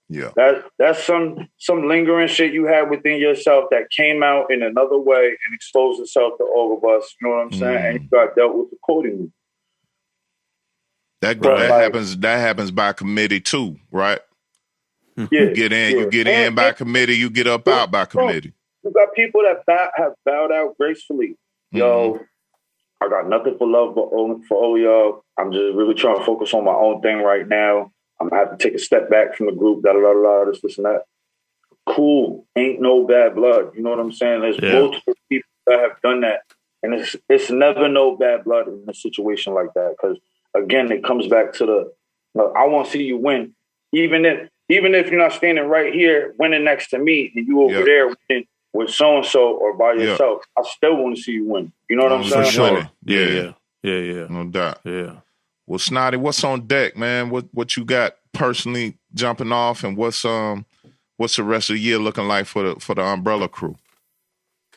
Yeah. That's some lingering shit you had within yourself that came out in another way and exposed itself to all of us. You know what I'm saying? And you got dealt with accordingly. That happens by committee too, right? Yeah, you get in by committee, you get up out by committee. You got people that have bowed out gracefully. Yo, I got nothing for love for all y'all. I'm just really trying to focus on my own thing right now. I'm gonna have to take a step back from the group, this and that. Cool. Ain't no bad blood. You know what I'm saying? There's multiple people that have done that. And it's never no bad blood in a situation like that. Because again, it comes back to I want to see you win. Even if you're not standing right here winning next to me and you over there winning with so-and-so or by yourself, I still want to see you win. You know what I'm saying? For sure. Yeah. No doubt. Yeah. Well, Snotty, what's on deck, man? What you got personally jumping off, and what's the rest of the year looking like for the Umbrella crew?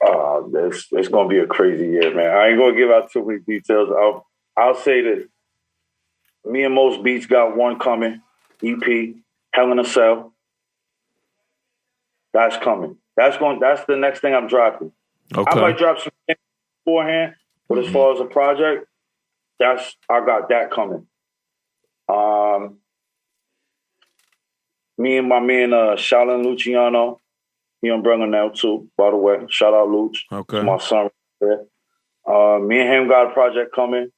It's gonna be a crazy year, man. I ain't gonna give out too many details. I'll say this: me and Most Beats got one coming, EP, Hell in a Cell. That's coming. That's the next thing I'm dropping. Okay. I might drop some things beforehand, but as far as a project, I got that coming. Me and my man Shaolin Luciano, he on Brooklyn now too, by the way. Shout out Luch. Okay. It's my son right there. Me and him got a project coming.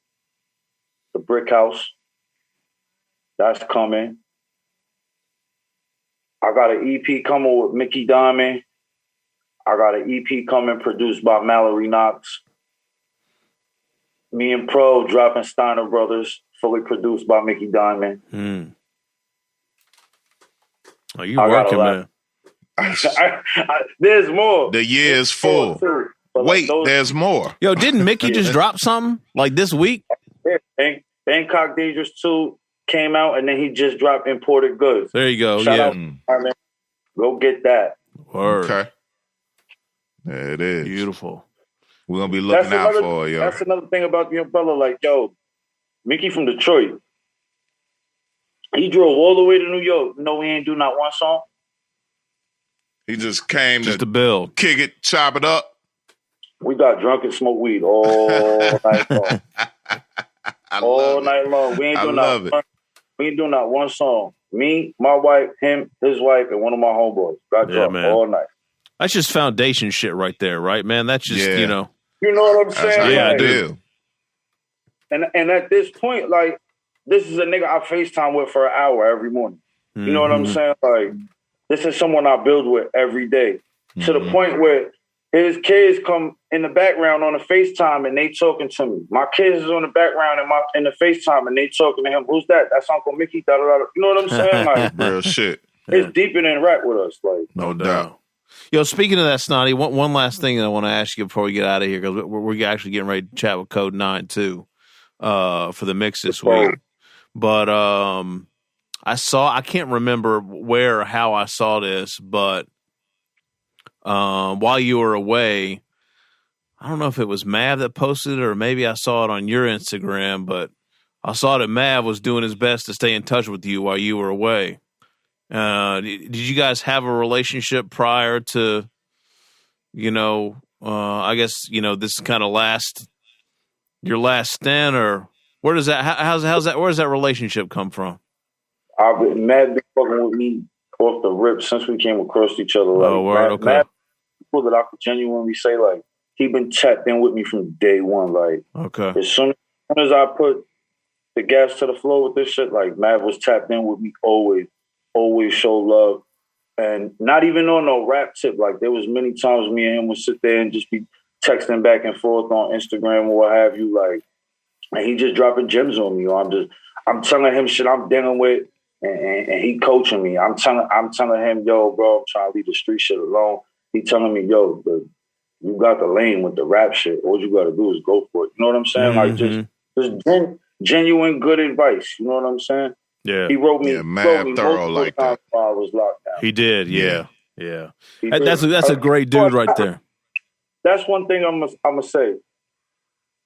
The Brick House. That's coming. I got an EP coming with Mickey Diamond. I got an EP coming produced by Mallory Knox. Me and Pro dropping Steiner Brothers, fully produced by Mickey Diamond. Oh, you working, man. There's more. The year is full. Wait, there's more. Yo, didn't Mickey just drop something like this week? Bangkok Dangerous 2 came out, and then he just dropped Imported Goods. There you go. Shout out, go get that. Word. Okay. There it is. Beautiful. We're going to be looking out for it, yo. That's another thing about your brother. Like, yo, Mickey from Detroit. He drove all the way to New York. No, he ain't do not one song. He just came to build. Kick it, chop it up. We got drunk and smoked weed all night long. All night long. We ain't doing not one song. Me, my wife, him, his wife, and one of my homeboys got drunk all night. That's just foundation shit right there, right, man? That's just, you know. You know what I'm saying? Yeah, I do. And at this point, like, this is a nigga I FaceTime with for an hour every morning. You know what I'm saying? Like, this is someone I build with every day. To the point where his kids come in the background on the FaceTime and they talking to me. My kids is on the background in the FaceTime and they talking to him. Who's that? That's Uncle Mickey. Da, da, da. You know what I'm saying? Like, real shit. It's deeper than rap with us. Like, no doubt. Yo, speaking of that, Snotty, one last thing that I want to ask you before we get out of here, because we're actually getting ready to chat with Code 9 too for the mix this week. But I can't remember where or how I saw this, but while you were away, I don't know if it was Mav that posted it or maybe I saw it on your Instagram, but I saw that Mav was doing his best to stay in touch with you while you were away. Did you guys have a relationship prior to, I guess, this kind of your last stint, or where does that, where does that relationship come from? Mav been fucking with me off the rip since we came across each other. Like, Mav, people that I could genuinely say, like, he been tapped in with me from day one. Like, as soon as I put the gas to the floor with this shit, like, Mav was tapped in with me always show love. And not even on no rap tip. Like, there was many times me and him would sit there and just be texting back and forth on Instagram or what have you. Like, and he just dropping gems on me. I'm telling him shit I'm dealing with, and he coaching me. I'm telling him, yo, bro, I'm trying to leave the street shit alone. He telling me, yo, you got the lane with the rap shit. All you got to do is go for it. You know what I'm saying? Like, just genuine good advice. You know what I'm saying? Yeah. He wrote me. Mad thorough like that. While I was locked down. He did. Yeah. That's a great dude right there. That's one thing I'm gonna say.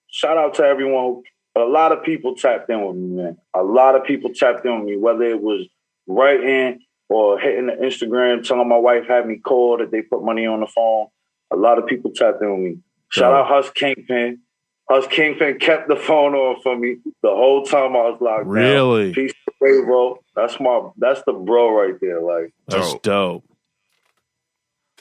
Shout out to everyone. A lot of people tapped in with me, man. A lot of people tapped in with me, whether it was writing or hitting the Instagram, telling my wife had me call that they put money on the phone. A lot of people tapped in with me. Shout out Hus Kingpin. Hus Kingpin kept the phone on for me the whole time I was locked down. Really? Peace to Ray, bro. That's the bro right there. Like, that's dope.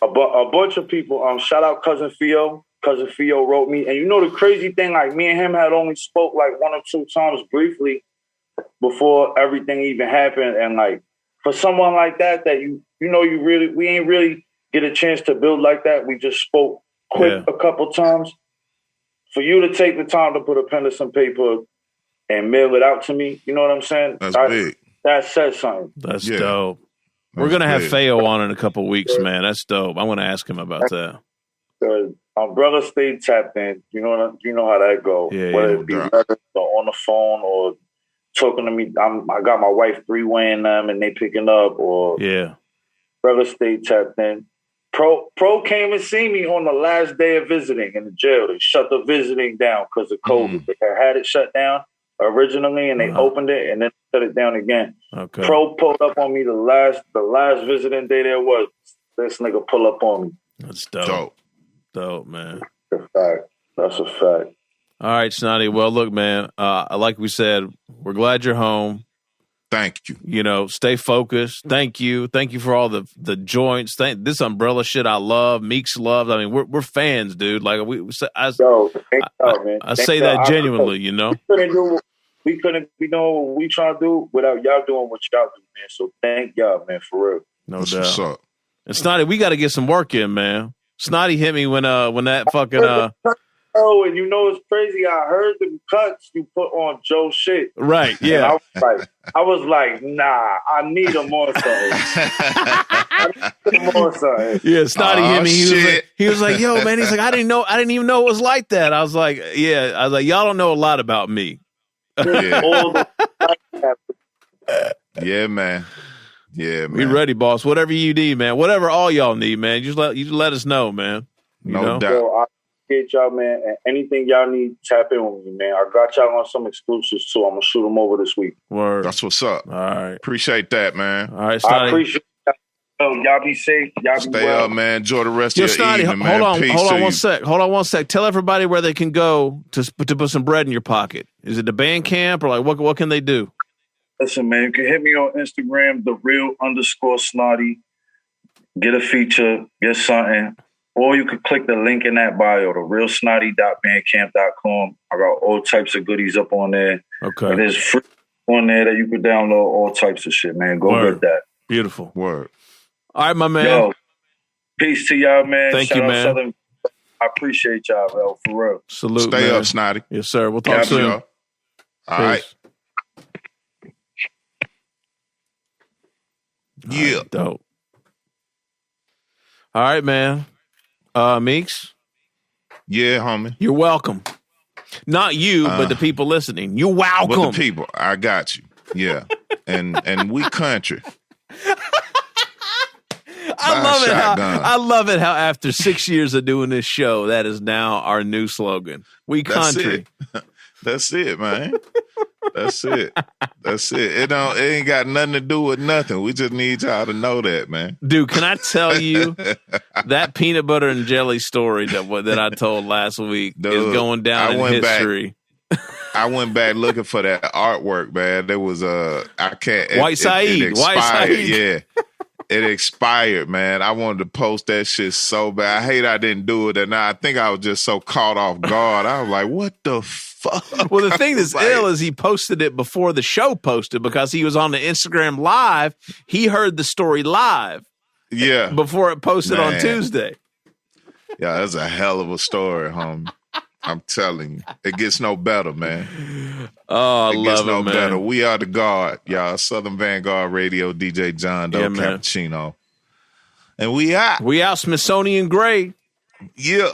A bunch of people. Shout out Cousin Theo. Cousin Theo wrote me. And you know the crazy thing, like, me and him had only spoke like one or two times briefly before everything even happened. And like, for someone like that we ain't really get a chance to build like that. We just spoke quick a couple times. For you to take the time to put a pen to some paper and mail it out to me, you know what I'm saying? That's big. That says something. That's dope. We're going to have Feo on in a couple weeks, man. That's dope. I'm going to ask him about that. My brother stayed tapped in. You know how that go. Yeah, whether it be letters or on the phone or talking to me. I got my wife 3-weighing them and they picking up. Or brother stayed tapped in. Pro came and see me on the last day of visiting in the jail. They shut the visiting down because of COVID. They had it shut down originally, and they opened it and then shut it down again. Okay. Pro pulled up on me the last visiting day there was. this nigga pull up on me. That's dope. Dope, man. That's a fact. That's a fact. All right, Snotty. Well, look, man, like we said, we're glad you're home. Thank you. You know, stay focused. Thank you. Thank you for all the joints. This umbrella shit I love. Meeks loved. I mean, we're fans, dude. Like I say that genuinely, you know. We couldn't be doing what we trying to do without y'all doing what y'all do, man. So thank y'all, man, for real. No doubt. What's up? And Snotty, we got to get some work in, man. Snotty hit me when that fucking Oh, and you know it's crazy. I heard the cuts you put on Joe's shit. Right, yeah. I was like, nah, I need a more something. Yeah, Snotty hit me. He was like, yo, man. He's like, I didn't even know it was like that. I was like, yeah. I was like, y'all don't know a lot about me. Yeah, yeah, man. Yeah, man. We ready, boss. Whatever you need, man. Whatever all y'all need, man. You just let us know, man. No doubt. So I appreciate y'all, man. And anything y'all need, tap in with me, man. I got y'all on some exclusives too. I'm gonna shoot them over this week. Word. That's what's up. All right. Appreciate that, man. All right, Snotty. I appreciate y'all be safe. Y'all be Stay well. up, man. Enjoy the rest of your Snotty, evening, man. Hold on one sec. Tell everybody where they can go to put some bread in your pocket. Is it the band camp or like what can they do? Listen, man, you can hit me on Instagram, _Snotty. Get a feature, get something. Or you could click the link in that bio, therealsnotty.bandcamp.com. I got all types of goodies up on there. Okay. There's free on there that you could download, all types of shit, man. Go get that. Beautiful. Word. All right, my man. Yo, peace to y'all, man. Thank you, man. Southern. I appreciate y'all, bro, for real. Salute, Stay man. up, Snotty. Yes, sir. We'll talk soon. All right. Yeah. Right, dope. All right, man. Meeks? Yeah, homie. You're welcome. Not you, but the people listening. You're welcome. But the people. I got you. Yeah. and we country. I love it how after 6 years of doing this show, that is now our new slogan. We country. That's it, man. That's it. It ain't got nothing to do with nothing. We just need y'all to know that, man. Dude, can I tell you that peanut butter and jelly story that I told last week is going down in history. I went back looking for that artwork, man. There was White Saeed. Yeah. It expired, man. I wanted to post that shit so bad. I hate I didn't do it, and I think I was just so caught off guard. I was like, what the fuck? Well, the thing that's ill is he posted it before the show posted because he was on the Instagram Live. He heard the story live. Yeah. Before it posted on Tuesday. Yeah, that's a hell of a story, homie. I'm telling you. It gets no better, man. Oh, I love it, man. It gets no better. We are the guard, y'all. Southern Vangard Radio, DJ John Doe, Cappuccino. And we out. We out, Smithsonian Gray. Yeah.